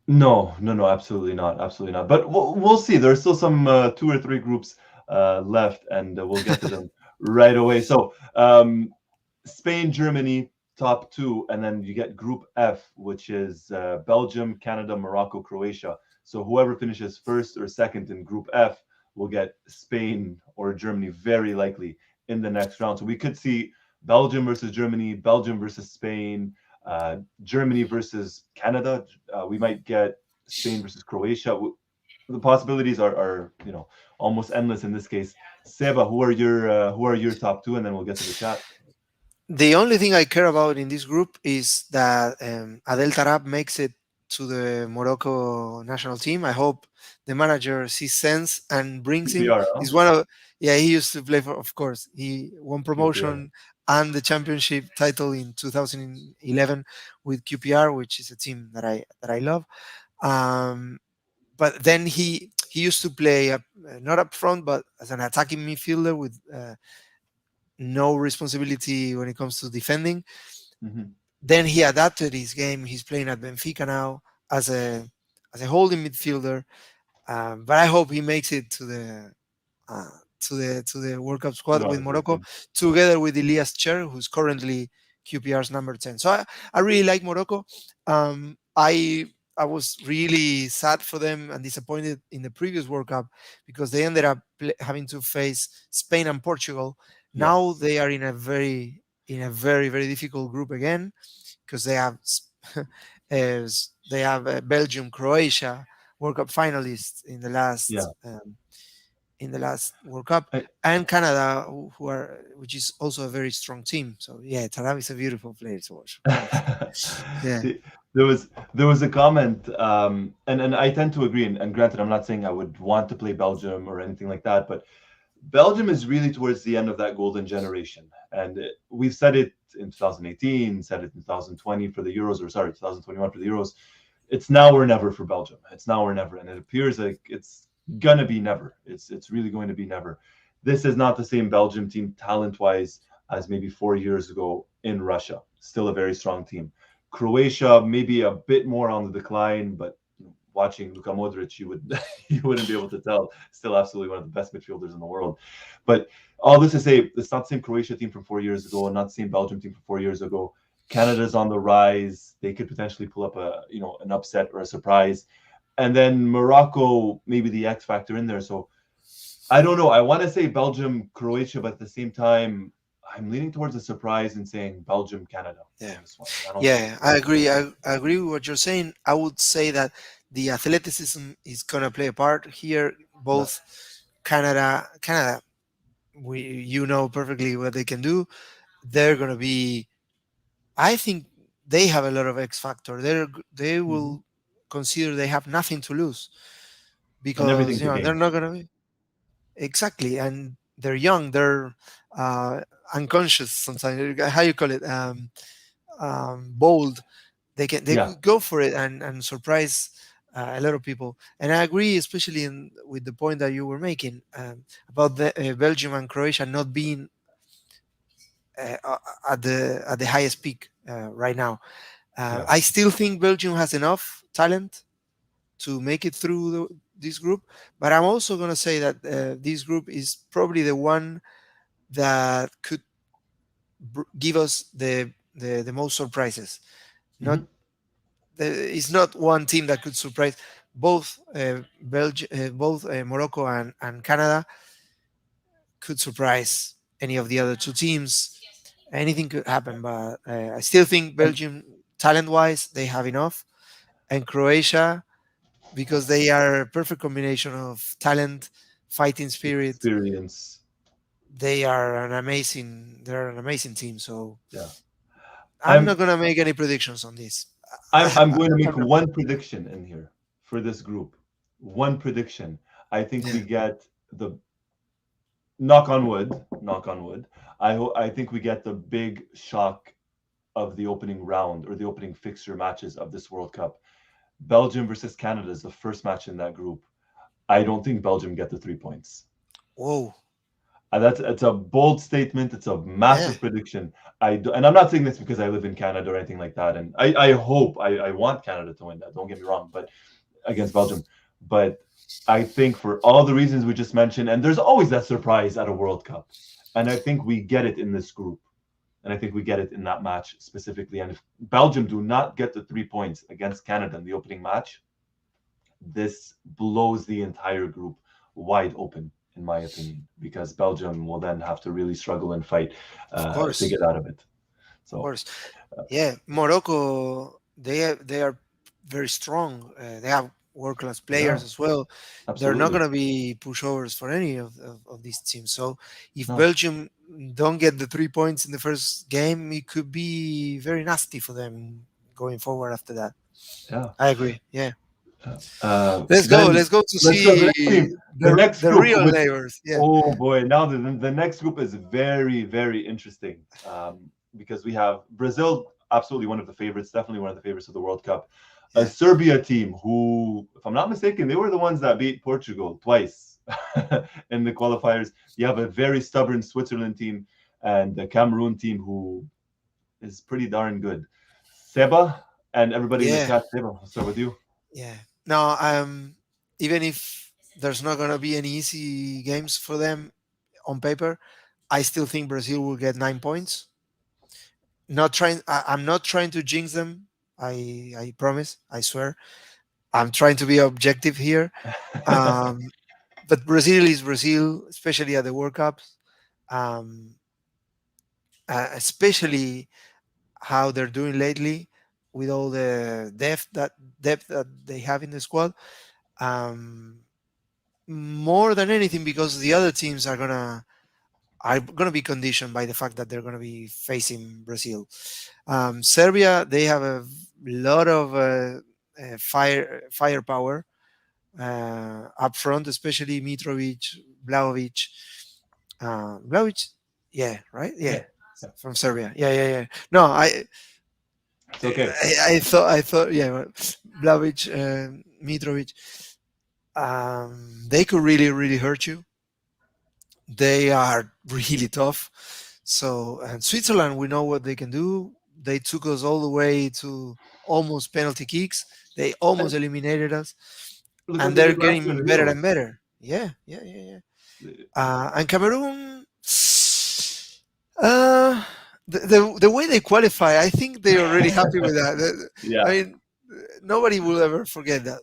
No, absolutely not, absolutely not. But we'll see. There's still some two or three groups left, and we'll get to them right away. So, Spain, Germany, top two, and then you get Group F, which is Belgium, Canada, Morocco, Croatia. So whoever finishes first or second in Group F will get Spain or Germany very likely in the next round. So we could see Belgium versus Germany, Belgium versus Spain, Germany versus Canada. We might get Spain versus Croatia. The possibilities are almost endless in this case. Seba, who are your top two, and then we'll get to the chat. The only thing I care about in this group is that Adel Tarab makes it to the Morocco national team. I hope the manager sees sense and brings him. QPR, huh? He's one of Yeah, he used to play for, of course. He won QPR. promotion and the championship title in 2011 with QPR, which is a team that I love. Um, but then he he used to play not up front, but as an attacking midfielder with no responsibility when it comes to defending. Hmm. Then he adapted his game. He's playing at Benfica now as a holding midfielder. But I hope he makes it uh, to the World Cup To squad the with Olympic Morocco, team. together with Elias Cher, who's currently QPR's number 10. So I really like Morocco. Um, I I was really sad for them and disappointed in the previous World Cup because they ended up having to face Spain and Portugal. Now Yes. they are in a very very difficult group again because they have Belgium, Croatia, World Cup finalists Yeah. in the last World Cup, I, and Canada, who are which is also a very strong team. So yeah, Taarabt is a beautiful player to watch. Honestly, yeah, there was a comment, and I tend to agree. And granted, I'm not saying I would want to play Belgium or anything like that, but Belgium is really towards the end of that golden generation, and we've said it in 2018, said it in 2020 for the Euros, or sorry, 2021 for the Euros. It's now or never for Belgium. It's now or never, and it appears like it's gonna be never. It's really going to be never. This is not the same Belgium team talent-wise as maybe 4 years ago in Russia. Still a very strong team. Croatia maybe a bit more on the decline, but watching Luka Modric, you would you wouldn't be able to tell. Still, absolutely one of the best midfielders in the world. But all this to say, it's not the same Croatia team from 4 years ago, and not the same Belgium team from 4 years ago. Canada's on the rise. They could potentially pull up an upset or a surprise, and then Morocco maybe the X factor in there. So I don't know. I want to say Belgium, Croatia, but at the same time, I'm leaning towards a surprise and saying Belgium, Canada yeah, in this one. I don't know. yeah. I agree. I agree with what you're saying. I would say that the athleticism is gonna play a part here. Yeah. Both Canada, we perfectly what they can do. They're gonna be. I think they have a lot of X factor. They Hmm. will consider they have nothing to lose And because everything to they're gain. not gonna be exactly, and they're young. They're uh, unconscious sometimes. How you call it? Bold. They Yeah. could go for it and surprise a lot of people. And I agree, especially with the point that you were making about the Belgium and Croatia not being uh, at the highest peak right now. Yeah. I still think Belgium has enough talent to make it through this group, but I'm also going to say that this group is probably the one that could give us the most surprises. Not Hmm. it's not one team that could surprise both Morocco and Canada could surprise any of the other two teams. Anything could happen, but I still think And Belgium, talent wise, they have enough, and Croatia because they are a perfect combination of talent, fighting spirit. experience. They're an amazing team. So Yeah. I'm not I'm gonna make any predictions on this. I'm going to make I'm not. one prediction in here for this group. One prediction. I think Yeah. we get the knock on wood. I think we get the big shock of the opening round or the opening fixture matches of this World Cup. Belgium versus Canada is the first match in that group. I don't think Belgium get the 3 points. Whoa. That's it's a bold statement. It's a Yeah. massive prediction. And I'm not saying this because I live in Canada or anything like that. And I hope I want Canada to win that. Don't get me wrong, but against Belgium. But I think for all the reasons we just mentioned, and there's always that surprise at a World Cup, and I think we get it in this group, and I think we get it in that match specifically. And if Belgium do not get the 3 points against Canada in the opening match, this blows the entire group wide open, in my opinion, because Belgium will then have to really struggle and fight Of to course. get out of it. Of So, course. Yeah. Morocco. They are very strong. They have world class yeah, players as well. They're not absolutely. gonna be pushovers for any of these teams. So if No, Belgium don't get the 3 points in the first game, it could be very nasty for them going forward after that. yeah. I agree. Yeah. Let's go. Then Let's go to let's go to the see next team. The next the group, real which, neighbors. Yeah. oh boy, now the next group is very, very interesting because we have Brazil. absolutely one of the favorites, definitely one of the favorites of the World Cup. A Yeah, Serbia team who, if I'm not mistaken, they were the ones that beat Portugal twice in the qualifiers. You have a very stubborn Switzerland team and the Cameroon team who is pretty darn good. Seba and everybody in the yeah, chat. Seba, I'll start with you. yeah. No, even if there's not gonna be any easy games for them on paper, I still think Brazil will get 9 points. Not trying. I'm not trying to jinx them. I promise. I swear. I'm trying to be objective here. Um, but Brazil is Brazil, especially at the World Cups. Um, Especially how they're doing lately with all the depth that they have in the squad. Um, More than anything, because the other teams are gonna be conditioned by the fact that they're gonna be facing Brazil. Serbia, they have a lot of firepower up front, especially Mitrovic, Blaovic, Blaovic, yeah, right, yeah, Yeah, yeah. from Serbia, yeah, yeah, yeah. No, It's okay. I thought, yeah, well, Blaovic, Mitrovic, they could really, really hurt you. They are really tough. So, and Switzerland, we know what they can do. They took us all the way to almost penalty kicks. They And almost eliminated us, look what and they they're did last year in getting the better and Euros. better. Yeah, yeah, yeah, yeah. And Cameroon, uh, the way they qualify, I think they're already happy with that. I Yeah, mean, nobody will ever forget that.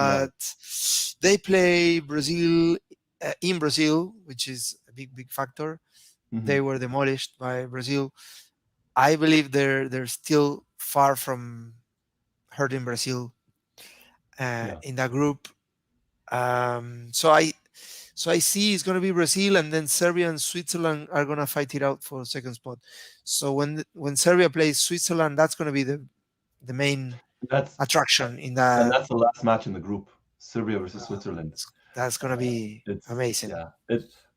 no. But they play Brazil in Brazil, which is a big, big factor. They Hmm. were demolished by Brazil. I believe they're still far from hurting Brazil Yeah, in that group. So I see it's going to be Brazil, and then Serbia and Switzerland are going to fight it out for second spot. So when Serbia plays Switzerland, that's going to be the main that's attraction in and that. that's the last match in the group. Serbia versus Switzerland. That's going to be It's amazing. yeah.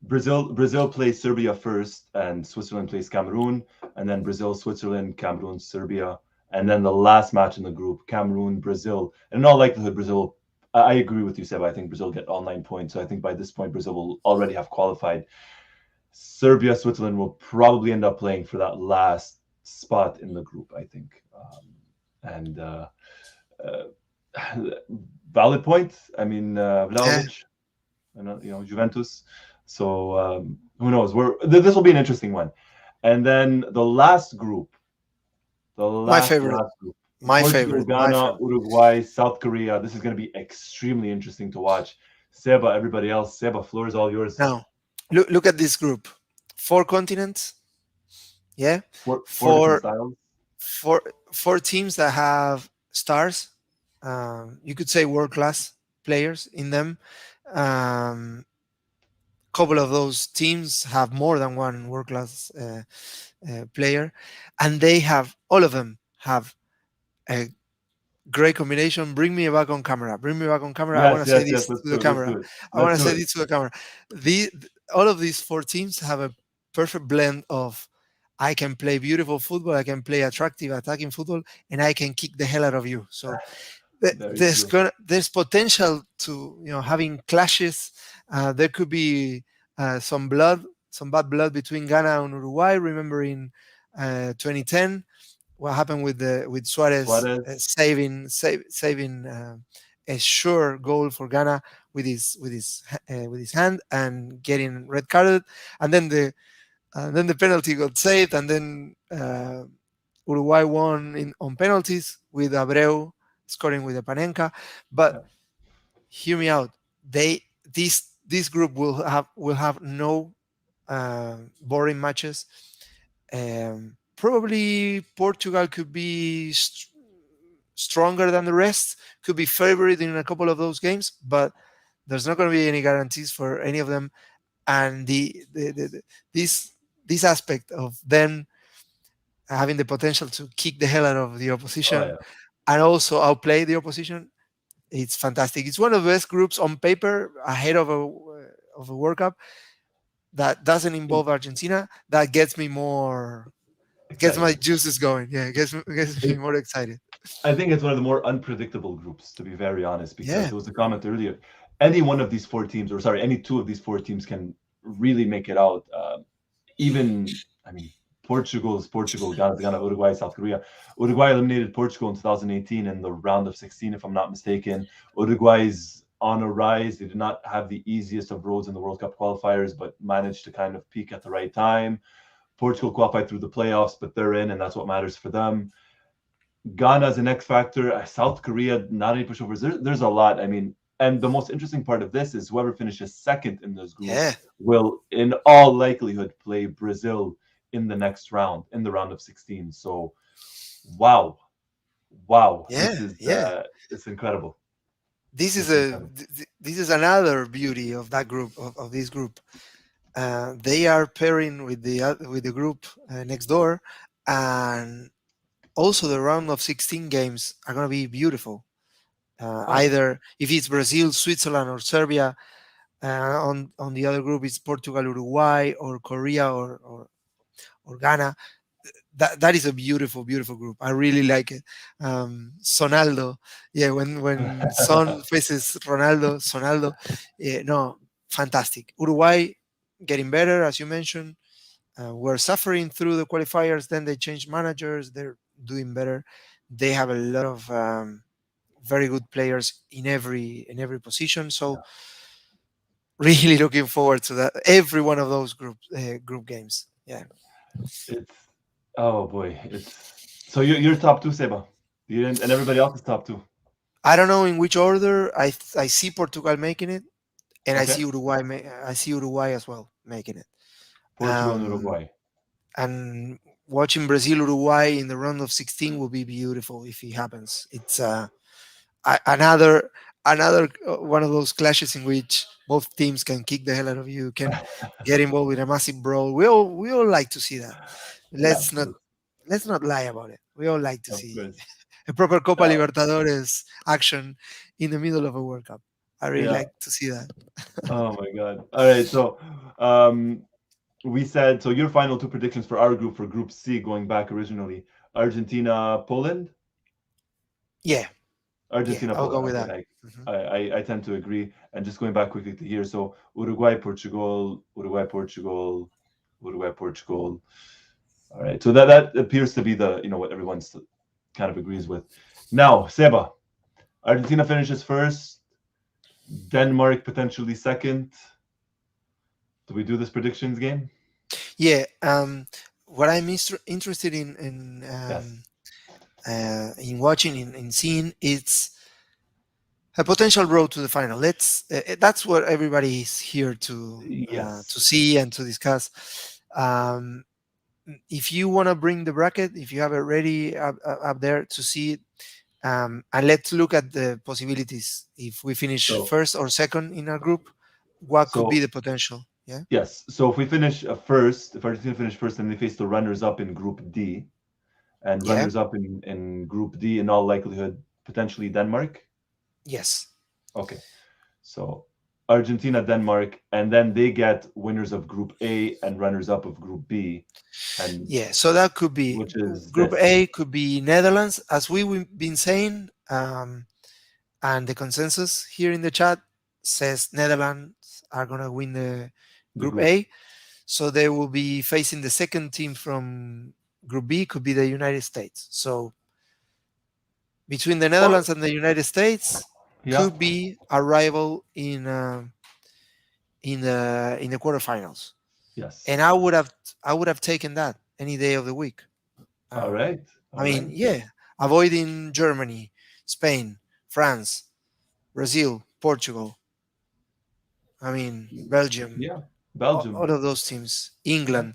Brazil plays Serbia first, and Switzerland plays Cameroon, and then Brazil, Switzerland, Cameroon, Serbia, and then the last match in the group, Cameroon, Brazil. And in all likelihood, Brazil. I agree with you, Seb. I think Brazil get all 9 points. So I think by this point, Brazil will already have qualified. Serbia, Switzerland will probably end up playing for that last spot in the group. I think, and uh, valid point. I mean, Yeah, Vlahovic, Juventus. So who knows? This will be an interesting one. And then the last group, the my last favorite, last group, my Portugal, favorite, my Ghana, favorite. Uruguay, South Korea. This is going to be extremely interesting to watch. Seba, everybody else, Seba, floor is all yours. Now, look at this group. Four continents. Yeah, Four different four styles. four four teams that have stars. You could say world class players in them. Couple of those teams have more than one world class player, and they have all of them have a great combination. Bring me back on camera. Bring me back on camera. I want Yes, to say yes, yes. this Let's to do the it. Let's camera. do it. I want Let's to do say it. this to the camera. The all of these four teams have a perfect blend of I can play beautiful football, I can play attractive attacking football, and I can kick the hell out of you. So Very true. there's potential to having clashes. There could be some bad blood between Ghana and Uruguay. Remembering 2010, what happened with Suarez Suarez. saving a sure goal for Ghana with his hand and getting red carded, and then the penalty got saved, and then Uruguay won on penalties with Abreu scoring with the Panenka. But Yeah. hear me out. They this group will have no boring matches. Probably Portugal could be stronger than the rest, could be favored in a couple of those games, but there's not going to be any guarantees for any of them. And this this aspect of them having the potential to kick the hell out of the Oh opposition yeah. and also outplay the opposition, it's fantastic. It's one of the best groups on paper ahead of a World Cup that doesn't involve Argentina. That gets me more Gets my exciting. juices going. Yeah, gets me It, more excited. I think it's one of the more unpredictable groups, to be very honest, because Yeah, there was a comment earlier. Any one of these four teams, or sorry, any two of these four teams can really make it out. Even, I mean, Portugal's Portugal, Ghana's Ghana, Uruguay, South Korea. Uruguay eliminated Portugal in 2018 in the round of 16, if I'm not mistaken. Uruguay's on a rise. They did not have the easiest of roads in the World Cup qualifiers, but managed to kind of peak at the right time. Portugal qualified through the playoffs, but they're in, and that's what matters for them. Ghana's an X factor. South Korea, not any pushovers. There's a lot. I mean, and the most interesting part of this is whoever finishes second in this group yeah, will, in all likelihood, play Brazil in the next round, in the round of 16. So, wow, wow, yeah, yeah. it's incredible. This is It's a incredible. this is another beauty of that group of this group. They are pairing with the group next door, and also the round of 16 games are going to be beautiful. Oh, Either if it's Brazil, Switzerland, or Serbia. On the other group, it's Portugal, Uruguay, or Korea, or Ghana. That is a beautiful, beautiful group. I really like it. Sonaldo, yeah. When Son faces Sonaldo, yeah, no, fantastic. Uruguay getting better, as you mentioned. We're suffering through the qualifiers. Then they changed managers. They're doing better. They have a lot of very good players in every position. So yeah, really looking forward to that. Every one of those group games. Yeah. it's oh boy, it's so you're top two, Seba. You didn't, and everybody else is top two. I don't know in which order. I see Portugal making it, and I see Okay, Uruguay. I see Uruguay as well making it. Portugal and Um, Uruguay. and watching Brazil Uruguay in the round of 16 will be beautiful if it happens. It's another one of those clashes in which both teams can kick the hell out of you, can get involved with a massive brawl. We all like to see that. Yeah, of Let's not course, let's not lie about it. We all like to of see course. a proper Copa Uh, Libertadores action in the middle of a World Cup. I really yeah. like to see that. Oh my God. All right. So, we said so. Your final two predictions for our group, for Group C, going back originally, Argentina, Poland. Yeah, yeah, Argentina, I'll go Poland. with Okay, that. Mhm. I tend to agree. And just going back quickly to here, so Uruguay, Portugal, Uruguay, Portugal, Uruguay, Portugal. All right. So that appears to be the what everyone's kind of agrees with. Now, Seba, Argentina finishes first. Denmark potentially second. Do we do this predictions game? Yeah. What I'm interested Yes. in watching in seeing it's a potential road to the final. That's what everybody is here to Yes. see and to discuss. Um, if you want to bring the bracket, if you have it ready up there to see it, and let's look at the possibilities. If we finish So first or second in our group, what could be so the potential? Yeah, yes. So if we finish first, if Argentina finish first, then they face the runners up in Group D, and yeah, runners up in Group D in all likelihood potentially Denmark. yes, Okay. So Argentina, Denmark, and then they get winners of Group A and runners up of Group B, and yeah. So that could be which is Group this. A, could be Netherlands, as we've been saying, and the consensus here in the chat says Netherlands are gonna win the The Group group. A. So they will be facing the second team from Group B, could be the United States. So between the Or Netherlands and the United States yeah. could be a rival in the quarterfinals. And Yes. I would have taken that any day of the week. All Um, right. I All mean, right. yeah, avoiding Germany, Spain, France, Brazil, Portugal. I mean, Belgium, Yeah. all Belgium. of those teams, Yeah. England,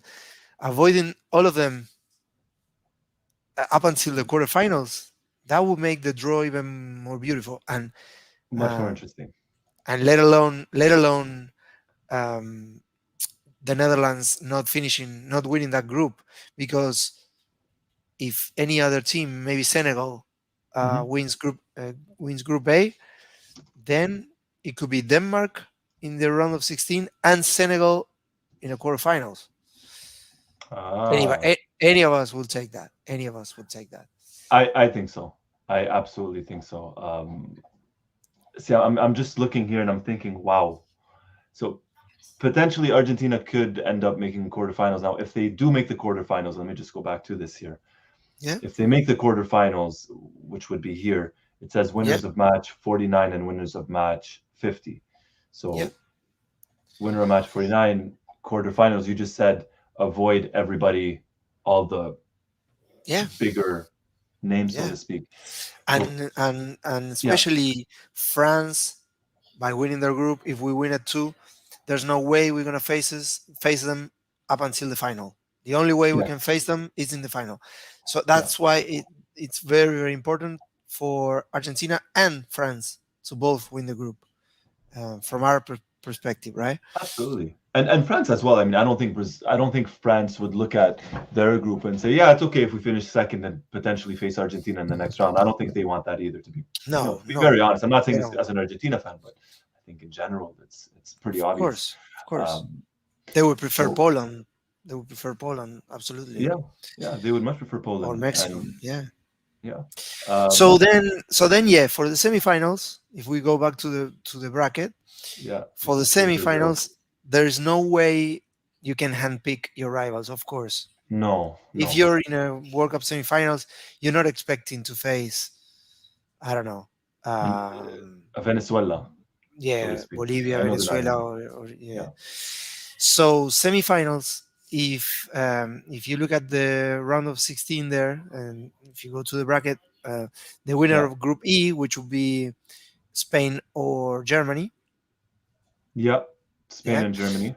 avoiding all of them up until the quarterfinals. That would make the draw even more beautiful, and Much more uh, interesting. and let alone um, the Netherlands not winning that group, because if any other team, maybe Senegal, uh, Mhm. wins group uh, wins Group A, then it could be Denmark in the round of 16 and Senegal in the quarterfinals. Ah, Any of us will take that. Any of us would take that. I think so. I absolutely think so. See, I'm just looking here and I'm thinking, wow. So potentially Argentina could end up making quarterfinals. Now, if they do make the quarterfinals, let me just go back to this here. Yeah, If they make the quarterfinals, which would be here, it says yeah, winners of match 49 and winners of match 50. yeah, So winner of match 49, quarterfinals, you just said avoid everybody, all the yeah, bigger names, so yeah. to speak. So And yeah, especially France by winning their group. If we win at two, there's no way we're gonna face them up until the final. The only way we can yes, face them is in the final. So yeah, that's why it's very very important for Argentina and France to both win the group from our perspective, right? absolutely. And France as well. I mean, I don't think France would look at their group and say, yeah, it's okay if we finish second and potentially face Argentina in the next round. I don't think they want that either. No, To be no, very honest, I'm not saying they this don't. as an Argentina fan, but I think in general, it's pretty Of obvious. course, of course, Um, they would prefer so Poland. They would prefer Poland, absolutely, yeah, yeah, they would much prefer or Poland, Mexico. and Yeah. yeah, So no, then, yeah, for the semifinals, if we go back to the bracket, yeah, for the with Brazil, semifinals, there is no way you can handpick your rivals. Of course, no, if no, you're in a World Cup semifinals, you're not expecting to face, I don't know, Mm, Venezuela, so to yeah, speak. Bolivia, I know they're not Venezuela, in. or yeah. Yeah, So semifinals, if you look at the round of 16 there, and if you go to the bracket, the winner yeah, of Group E, which would be Spain or Germany, yeah. Spain yeah, and Germany.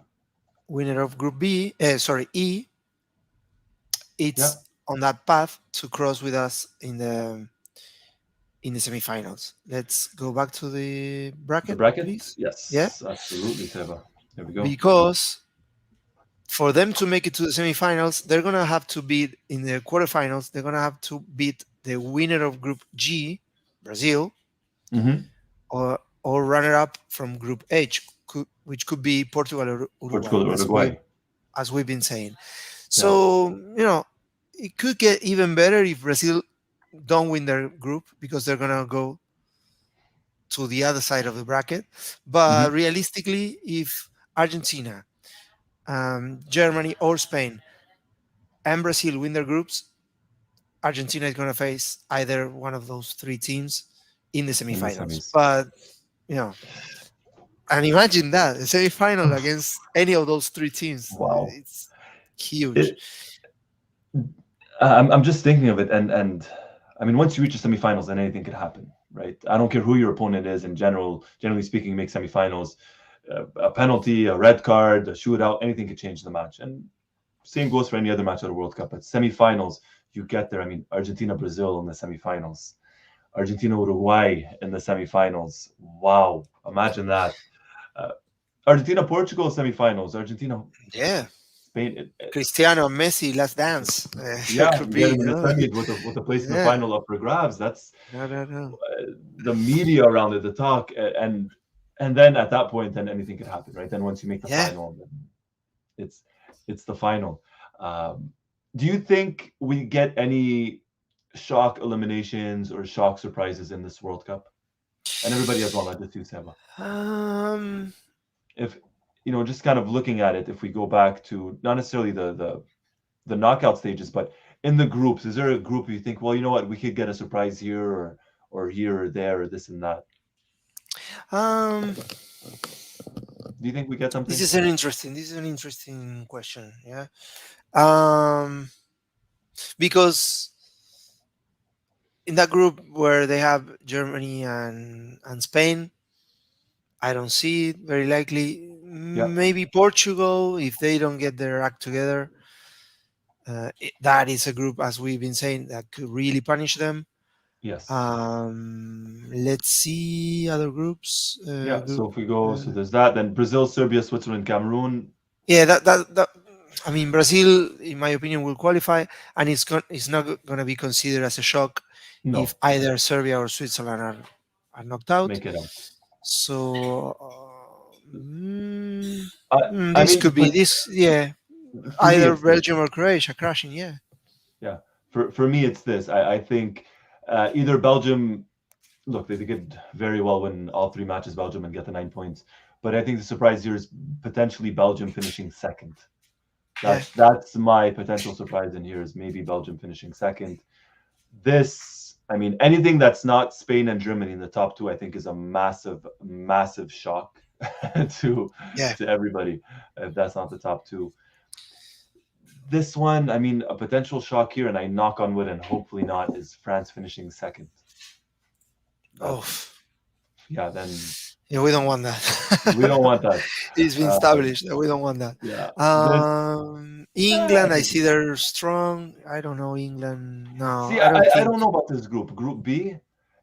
winner of Group sorry, E, Yeah, it's on that path to cross with us in the semifinals. Let's go back to the the bracket, bracket. please. Yeah, Yes, absolutely, Teva. There we go. because for them to make it to the semifinals, they're gonna have to beat in the quarterfinals. They're gonna have to beat the winner of Group G, Brazil, Hmm. or runner-up from Group H, which could be Portugal or Uruguay, Portugal, Uruguay. as we've been saying. Yeah. So it could get even better if Brazil don't win their group because they're gonna go to the other side of the bracket. But Hmm. realistically, if Argentina, Germany, or Spain and Brazil win their groups, Argentina is going to face either one of those three teams in the In the semifinals. semis. But you know, and imagine that a semifinal against any of those three teams, Wow. it's huge. It. I'm just thinking of it, and I mean, once you reach the semifinals, then anything could happen, right? I don't care who your opponent is. In general, generally speaking, you make semifinals. A penalty, a red card, a shootout, anything could change the match. And same goes for any other match at a World Cup. But semifinals, you get there. I mean, Argentina, Brazil in the semifinals, Argentina, Uruguay in the semifinals. Wow, imagine that. Uh, Argentina, Portugal semifinals. Argentina, Yeah, Spain. Cristiano and Messi, last dance. Yeah, It could you get be, them in the semis with a place in the yeah, final up for grabs. That's no, no, no. the media around it, the talk, and then at that point, then anything could happen, right? Then once you make the Yeah. final, then it's it's the final. Do you think we get any shock eliminations or shock surprises in this World Cup? And everybody has one like this too, Seba. Um, If just kind of looking at it, if we go back to not necessarily the knockout stages, but in the groups, is there a group you think, well, you know what, we could get a surprise here or here or there or this and that? um, Do you think we get something? this is an interesting question. Yeah. Um, because in that group where they have Germany and Spain, I don't see it very likely. Yeah. Maybe Portugal if they don't get their act together. That is a group, as we've been saying, that could really punish them. Yes. Let's see other groups. Yeah. Group. So if we go, so Uh, there's that. Then Brazil, Serbia, Switzerland, Cameroon. yeah, that. I mean, Brazil, in my opinion, will qualify, and it's not going to be considered as a shock if No, either Serbia or Switzerland are knocked out. make it out. So I this mean, could be but this. Yeah, For me, Either it's this. Belgium or Croatia crashing. Yeah, Yeah. For me, it's this. I think either Belgium. Look, they could very well win all three matches, Belgium, and get the 9 points. But I think the surprise here is potentially Belgium finishing second. yeah. That's my potential surprise in here is maybe Belgium finishing second. This, I mean, anything that's not Spain and Germany in the top two, I think, is a massive, massive shock to Yeah. to everybody if that's not the top two. This one, I mean, a potential shock here, and I knock on wood and hopefully not, is France finishing second. Oh, That's yeah. Then yeah. We don't want we don't that. want that. It's been Uh, established that we don't want that. yeah, this. I England, I think see they're strong. I don't know England. No, see, I don't I think. don't know about this group. Group B,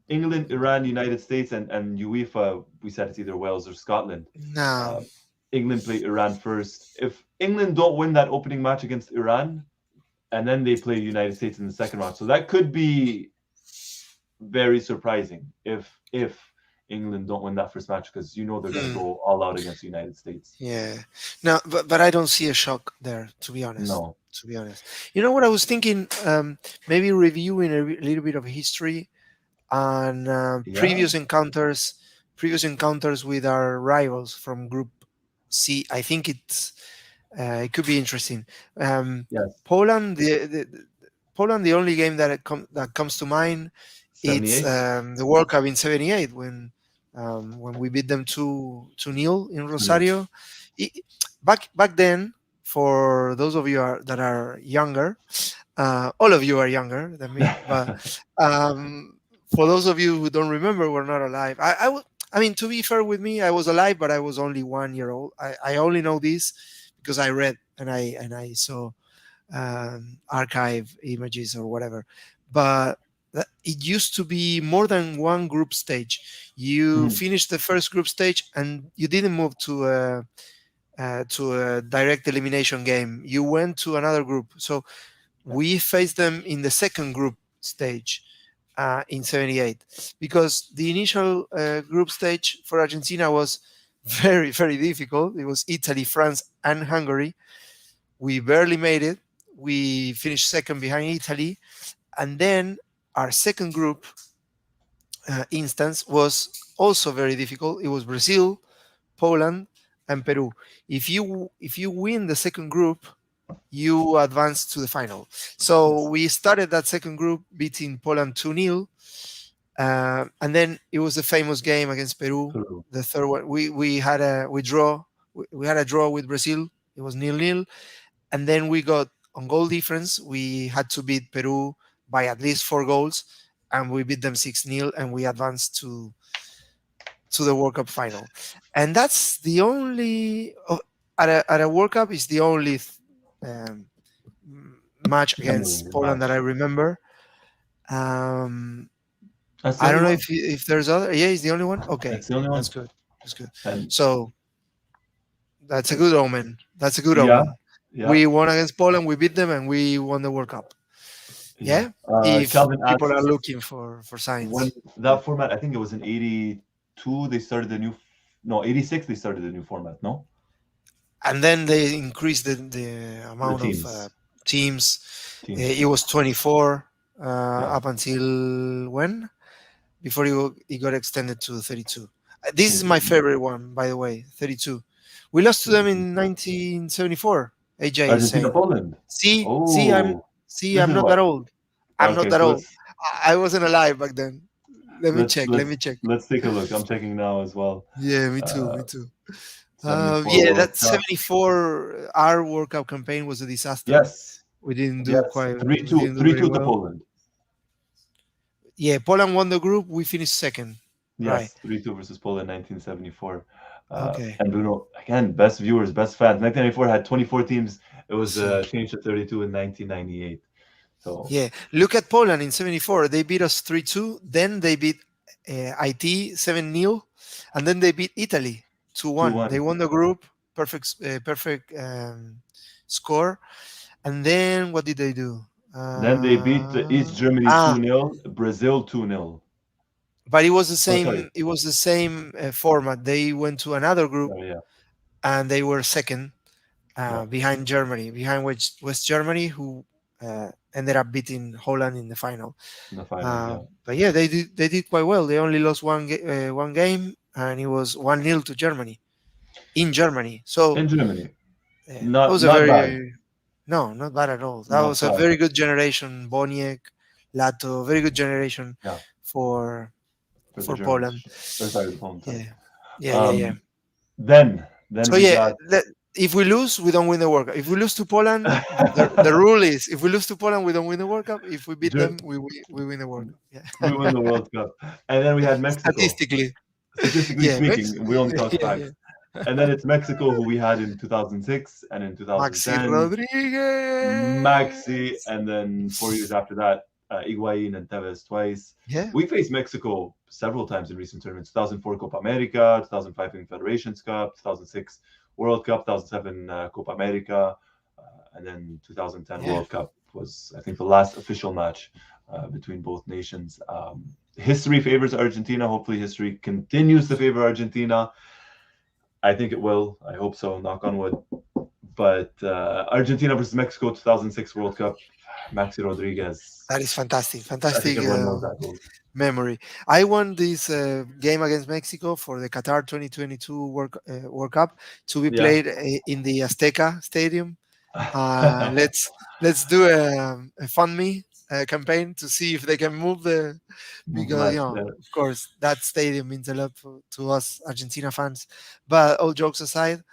England, Iran, United States, and UEFA. We said it's either Wales or Scotland. No. Uh, England play Iran first. If England don't win that opening match against Iran, and then they play United States in the second round, so that could be very surprising if England don't win that first match because you know they're going to Hmm. go all out against the United States. Yeah. No, but I don't see a shock there, to be honest. No. To be honest. You know what I was thinking? Maybe reviewing a little bit of history and Yeah. previous encounters with our rivals from Group C. I think it could be interesting. Yes. Poland, Poland, the only game that comes to mind, it's 78. the World Cup in '78 when we beat them 2-0 in 2-0. Rosario. It, back then, for those of you that are younger, all of you are younger than me, but for those of you who don't remember, we're not alive. I mean, to be fair with me, I was alive, but I was only 1 year old. I only know this because I read and I saw archive images or whatever. But it used to be more than one group stage. You Mhm. finished the first group stage and you didn't move to a direct elimination game. You went to another group. So we faced them in the second group stage in '78 because the initial group stage for Argentina was very, very difficult. It was Italy, France, and Hungary. We barely made it. We finished second behind Italy. And then our second group instance was also very difficult. It was Brazil, Poland, and Peru. If you win the second group, you advance to the final. So Yes. we started that second group beating Poland 2-0. And then it was a famous game against Peru. Peru. The third one, we had a we draw. We had a draw with Brazil. It was 0-0, and then we got on goal difference. We had to beat Peru by at least 4 goals, and we beat them 6-0, and we advanced to the World Cup final. And that's the only at a World Cup is the only um, match against Memory Poland that I match. remember. Um, That's the I only don't know one. if there's other. Yeah, it's the only one. Okay, That's the only that's one. good. That's good. And So that's a good it's omen. That's a good yeah, omen. yeah, We won against Poland. We beat them, and we won the World Cup. yeah. Yeah, if Calvin people are asks looking for when signs. that format. I think it was in '82. They started the new. No, '86. They started the new format. No, And then they increased the the amount of teams. teams. Teams. It was 24 Yeah. up until when? Before it got extended to 32. This is my To favorite one, by the way, 32. We lost to them 32. in 1974. AJ is Argentina, saying, Poland. "See, see, Oh, this I'm is not that what. old. I'm not Okay, that so old. I wasn't alive back then. Let me let's check. Let let's me check. let's take a look. I'm checking now as well. Yeah, me too. Uh, Me too. 74 Yeah, World that Cup. 74 our World Cup campaign was a disaster. Yes, We didn't do yes. quite. Three We two, didn't do three very two to well. Poland. Yeah, Poland won the group. We finished second. Right. Yes, 3-2 versus Poland, 1974. Okay. And Bruno, again, best viewers, best fans. 1994 had 24 teams. It was See. changed to 32 in 1998. So, Yeah, look at Poland in '74. They beat us 3-2. Then they beat IT 7-0, and then they beat Italy 2-1. They 2-1. won the group. Perfect score. And then what did they do? Then they beat East Germany Ah, 2-0, Brazil 2-0. but it was the Oh, sorry. same. It was the same format. They went to another group Oh, yeah. and they were second. Yeah, behind Germany, behind West Germany, who ended up beating Holland in the final. in the final. Yeah, But yeah, they did quite well. They only lost one game, and it was 1-0 to Germany in Germany. So in Germany, that was a not bad, very no, not bad at all. That not was a bad. very good generation. Boniek, Lato, very good generation Yeah, for for the for Germans, Poland. or sorry, the Poland, sorry. Yeah, yeah. Um, then So we yeah, got if we lose, we don't win the World Cup. If we lose to Poland, the rule is if we lose to Poland, we don't win the World Cup. If we beat Ger- them, we win the World Cup. Yeah, we win the World Cup, and then we had Mexico. statistically. Statistically Yeah, speaking, we only talk yeah, yeah. facts. And then it's Mexico, who we had in 2006 and in Maxi 2010, Maxi, Rodriguez. and then 4 years after that, Higuain and Tevez twice. Yeah, We faced Mexico several times in recent tournaments: 2004 Copa America, 2005 Confederations Cup, 2006 World Cup, 2007 Copa America, and then 2010 yeah. World Cup was, I think, the last official match between both nations. History favors Argentina. Hopefully, history continues to favor Argentina. I think it will. I hope so. Knock on wood. But Argentina versus Mexico 2006 World Cup, Maxi Rodriguez. That is fantastic. I think Fantastic everyone knows that goal. memory. I won this game against Mexico for the Qatar 2022 World Cup to be Yeah. played in the Azteca Stadium. Let's do a fund me campaign to see if they can move the Move the because match there. of course that stadium means a lot to us Argentina fans. But all jokes aside,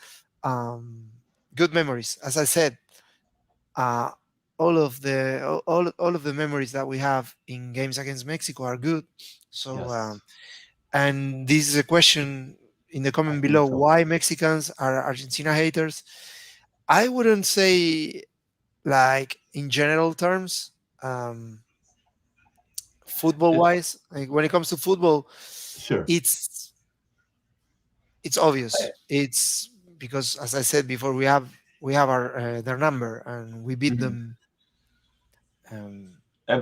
um, good memories. As I said, uh, all of the memories that we have in games against Mexico are good. So Yes, and this is a question in the I comment think below: so. why Mexicans are Argentina haters? I wouldn't say like in general terms. Football It, wise, like when it comes to football, sure. it's it's obvious. It's because, as I said before, we have our their number and we beat Mhm. them. Um,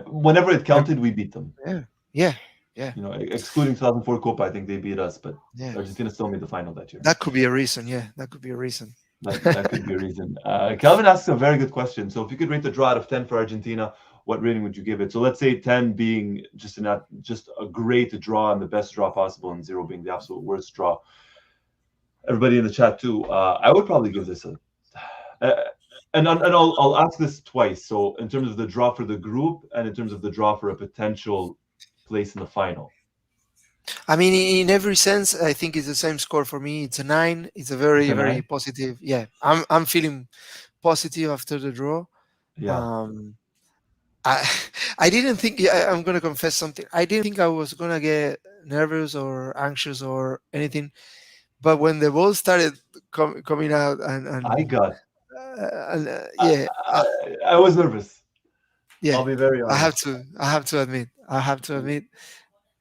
Whenever it ev- counted, we beat them. yeah, yeah, yeah, Excluding 2004 Copa, I think they beat us, but yeah. Argentina still made the final that year. That could be a reason. Yeah, that could be a reason. That could be a reason. Calvin asks a very good question. So if you could rate the draw out of 10 for Argentina, what rating would you give it? So let's say 10 being just a great draw and the best draw possible, and 0 being the absolute worst draw. Everybody in the chat too. I would probably give this uh, and I'll ask this twice. So in terms of the draw for the group and in terms of the draw for a potential place in the final. I mean, in every sense, I think it's the same score for me. It's a 9. It's a It's very, a very 9. positive. Yeah, I'm feeling positive after the draw. Yeah. Um, I I didn't think. Yeah, I'm gonna confess something. I didn't think I was gonna get nervous or anxious or anything. But when the ball started coming out I got. I, yeah, I was nervous. yeah, I'll be very I have honest. to. I have to admit. I have to admit.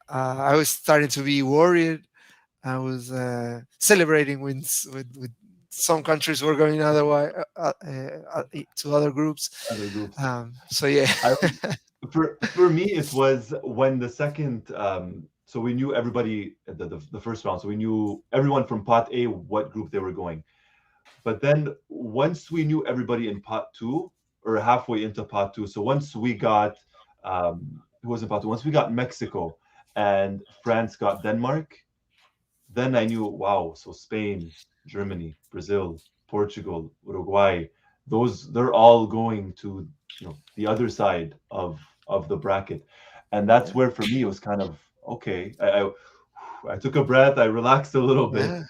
I was starting to be worried. I was celebrating wins with some countries were going otherwise to other groups. Other groups. So yeah, I for me it was when the second so we knew everybody at the first round, so we knew everyone from pot A what group they were going. But then once we knew everybody in pot two or halfway into pot two, so once we got who was in pot two, once we got Mexico and France got Denmark, then I knew, wow, so Spain, Germany, Brazil, Portugal, Uruguay, they're all going to the other side of the bracket, and that's yeah, where for me it was kind of okay. I took a breath, I relaxed a little bit yeah,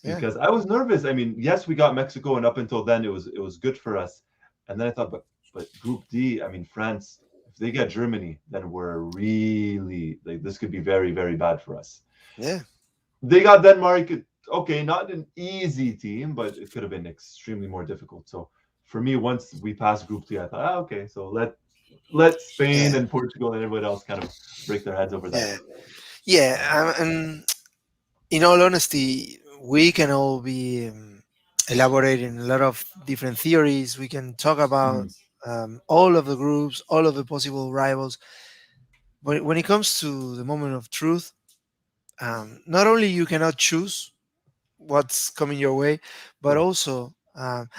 yeah, because I was nervous. I mean, yes, we got Mexico, and up until then it was good for us, and then I thought, but Group D, I mean France, if they get Germany, then we're really like this could be very very bad for us. yeah, They got Denmark. Okay, not an easy team, but it could have been extremely more difficult. So for me, once we passed Group D, I thought, okay, so let Spain yeah, and Portugal and everybody else kind of break their heads over that. yeah, yeah. Um, And in all honesty, we can all be elaborating a lot of different theories. We can talk about mhm, all of the groups, all of the possible rivals. But when it comes to the moment of truth, not only you cannot choose what's coming your way, but sure. also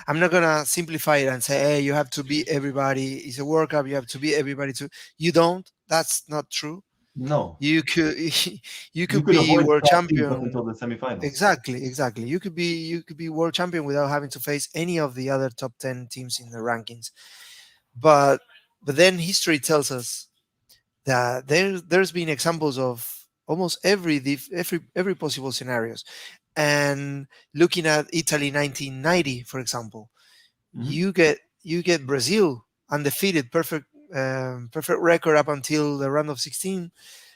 I'm not gonna simplify it and say, "Hey, you have to beat everybody. It's a World Cup. You have to beat everybody." To you don't. That's not true. No, You could you you could could be avoid world top teams up champion. until the semifinals. Exactly, exactly. You could be world champion without having to face any of the other top 10 teams in the rankings. But but then history tells us that there's been examples of almost every possible scenarios. And looking at Italy 1990, for example, Hmm. you get Brazil undefeated, perfect record up until the round of 16.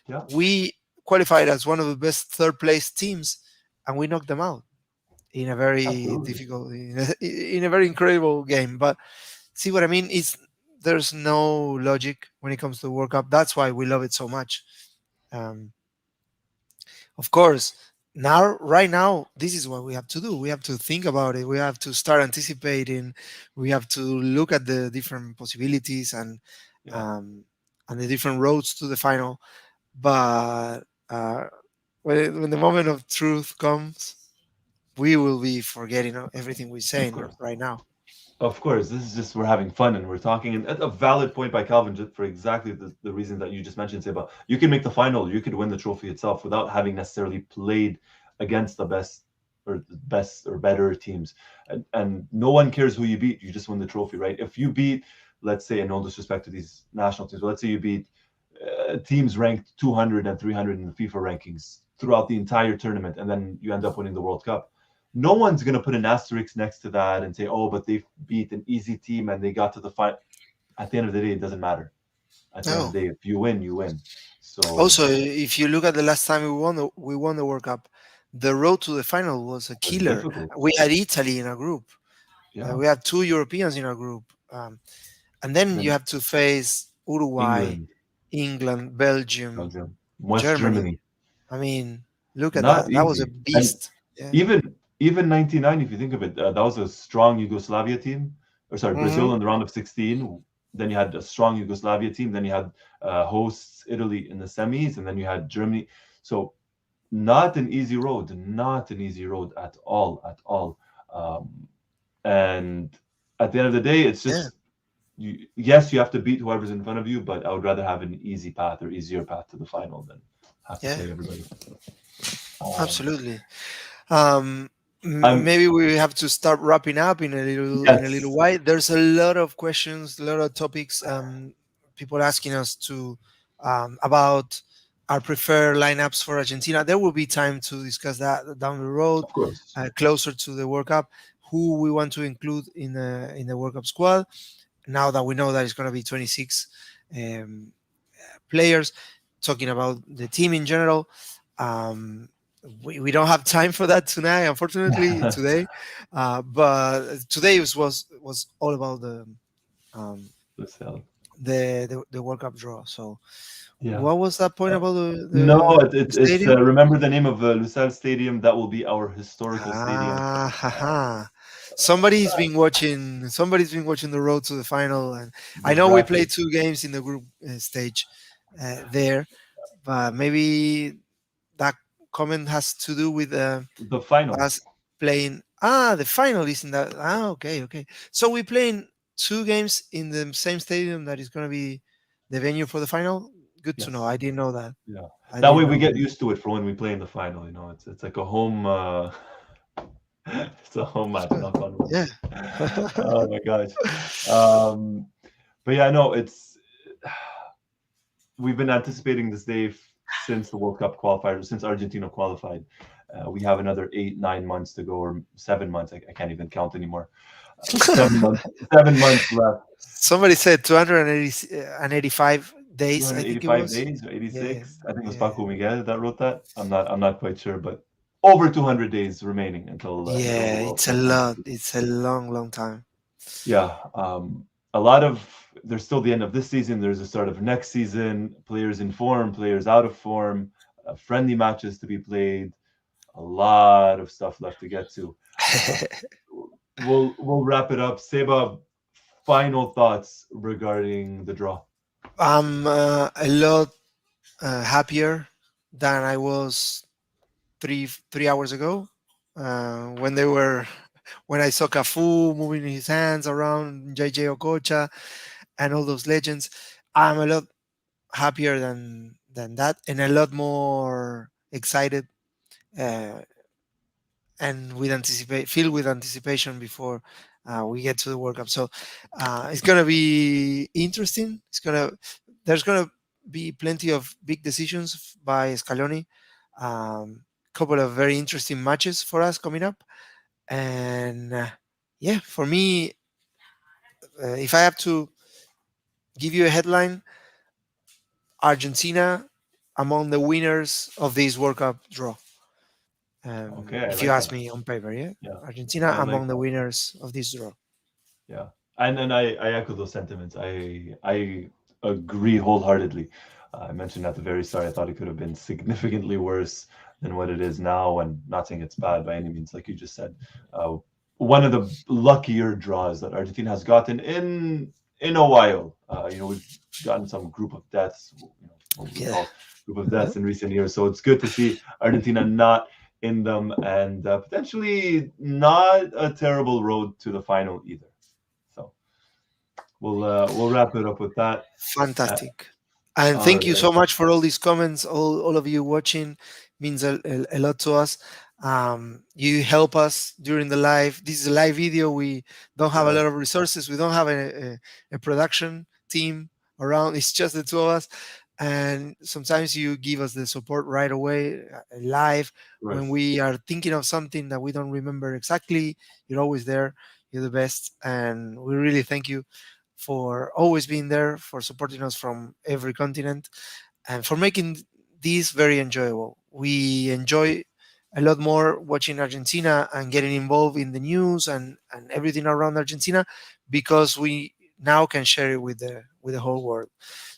Yeah, We qualified as one of the best third place teams, and we knocked them out in a very absolutely. difficult, in a very incredible game. But see what I mean? It's there's no logic when it comes to the World Cup. That's why we love it so much. Um, of course, now right now, this is what we have to do. We have to think about it. We have to start anticipating. We have to look at the different possibilities Yeah, um, and the different roads to the final. But when the moment of truth comes, we will be forgetting everything we're of saying course. right now. Of course, this is just we're having fun and we're talking, and a valid point by Calvin just for exactly the reason that you just mentioned, Seba. You can make the final, you could win the trophy itself without having necessarily played against the best or better teams. And no one cares who you beat, you just win the trophy, right? If you beat, let's say, and no disrespect to these national teams, but let's say you beat teams ranked 200 and 300 in the FIFA rankings throughout the entire tournament, and then you end up winning the World Cup. No one's going to put an asterisk next to that and say, oh, but they beat an easy team and they got to the final. At the end of the day, it doesn't matter. At the end of No. the day, if you win, you win. So Also, if you look at the last time we won the World Cup, the road to the final was a it was killer. difficult. We had Italy in our group. Yeah. We had two Europeans in our group, and then you Then have to face Uruguay, England, England, Belgium, Belgium, West Germany. Germany. I mean, look at Not that. That was a easy. And beast. Yeah. even 99, if you think of it, that was a strong Yugoslavia team. Or sorry, Hmm. Brazil in the round of 16. Then you had a strong Yugoslavia team. Then you had hosts Italy in the semis, and then you had Germany. So not an easy road, not an easy road at all, at all. Um, and at the end of the day, it's Yeah. just yes, you have to beat whoever's in front of you, but I would rather have an easy path or easier path to the final than have to Yeah. play everybody. Um, Absolutely. I'm Maybe we have to start wrapping up in a little yes, while. There's a lot of questions, a lot of topics. People asking us to about our preferred lineups for Argentina. There will be time to discuss that down the road, of course, closer to the World Cup. Who we want to include in the World Cup squad? Now that we know that it's going to be 26 um, players, talking about the team in general. Um, we don't have time for that tonight, unfortunately, today. But today was all about um, Let's see. the World Cup draw. So, Yeah. what was that point Uh, about no, the it's stadium? remember the name of Lusail Stadium. That will be our historical stadium. Ah, haha. Somebody's been watching the road to the final, and I know we Exactly. played two games in the group stage there, but maybe that comment has to do with The final. us playing. The final is in that. Okay, okay. So we playing two games in the same stadium that is going to be the venue for the final. Good to know. Yes. I didn't know that. Yeah. I That way didn't we know get that. used to it for when we play in the final. It's like a home. It's a home match. Knock on wood. Yeah. Oh my gosh. Um, but yeah, no, it's we've been anticipating this day since the World Cup qualifier, since Argentina qualified. We have another 8, 9 months to go, or 7 months. I can't even count anymore. 7 months. 7 months left. Somebody said 285 days. I think it 285 was. days or Yeah. 86. I think it was Yeah. Paco Miguel that wrote that. I'm not quite sure, but over 200 days remaining until the Yeah. World It's a Cup. lot. It's a long, long time. Yeah, a lot of there's still the end of this season. There's the start of next season. Players in form, players out of form, friendly matches to be played. A lot of stuff left to get to. Uh, we'll wrap it up. Seba, final thoughts regarding the draw. I'm a lot happier than I was three hours ago when they were when I saw Cafu moving his hands around JJ Okocha and all those legends. I'm a lot happier than that, and a lot more excited, uh, and with anticipate filled with anticipation before we get to the World Cup. So it's gonna be interesting. There's gonna be plenty of big decisions by Scaloni. Couple of very interesting matches for us coming up, and yeah, for me, if I have to give you a headline, Argentina among the winners of this World Cup draw. Okay, I If you like ask that. me on paper, yeah, Yeah, Argentina I like among the that. winners of this draw. Yeah, and I echo those sentiments. I agree wholeheartedly. I mentioned at the very start, I thought it could have been significantly worse than what it is now, and not saying it's bad by any means, like you just said. Uh, One of the luckier draws that Argentina has gotten in a while. We've gotten some group of deaths, what we would Yeah. call group of deaths in recent years. So it's good to see Argentina not in them, and potentially not a terrible road to the final either. So we'll wrap it up with that. Uh, Fantastic. And all thank you right. so much for all these comments. All of you watching means a lot to us. You help us during the live. This is a live video. We don't have a Yes. lot of resources. We don't have a production team around. It's just the two of us. And sometimes you give us the support right away, live, Of when course. we are thinking of something that we don't remember exactly. You're always there. You're the best. And we really thank you for always being there, for supporting us from every continent, and for making this very enjoyable. We enjoy a lot more watching Argentina and getting involved in the news and everything around Argentina because we now can share it with the whole world.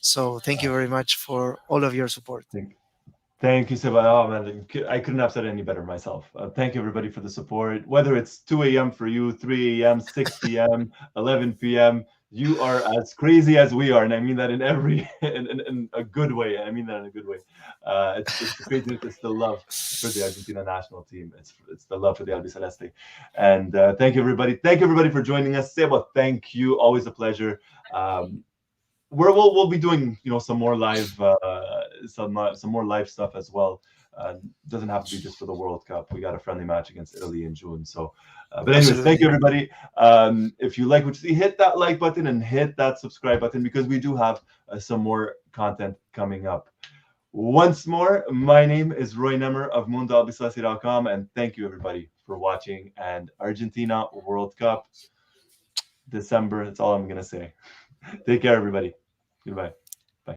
So thank you Uh, very much for all of your support. thank, Thank you, Seba. Oh man, I couldn't have said it any better myself. Thank you everybody for the support. Whether it's 2 a.m. for you, 3 a.m., 6 p.m., 11 p.m., you are as crazy as we are, and I mean that in every in a good way. I mean that in a good way. It's the craziness. It's the love for the Argentina national team. It's the love for the Albiceleste. And thank you everybody. Thank you everybody for joining us. Seba, thank you. Always a pleasure. Um, we'll be doing some more live some more live stuff as well. Doesn't have to be just for the World Cup. We got a friendly match against Italy in June. So, but anyways, thank you Absolutely. everybody. If you like what you see, hit that like button and hit that subscribe button because we do have some more content coming up. Once more, my name is Roy Nemmer of MundoAlbiceleste.com, and thank you everybody for watching. And Argentina World Cup December. That's all I'm gonna say. Take care, everybody. Goodbye.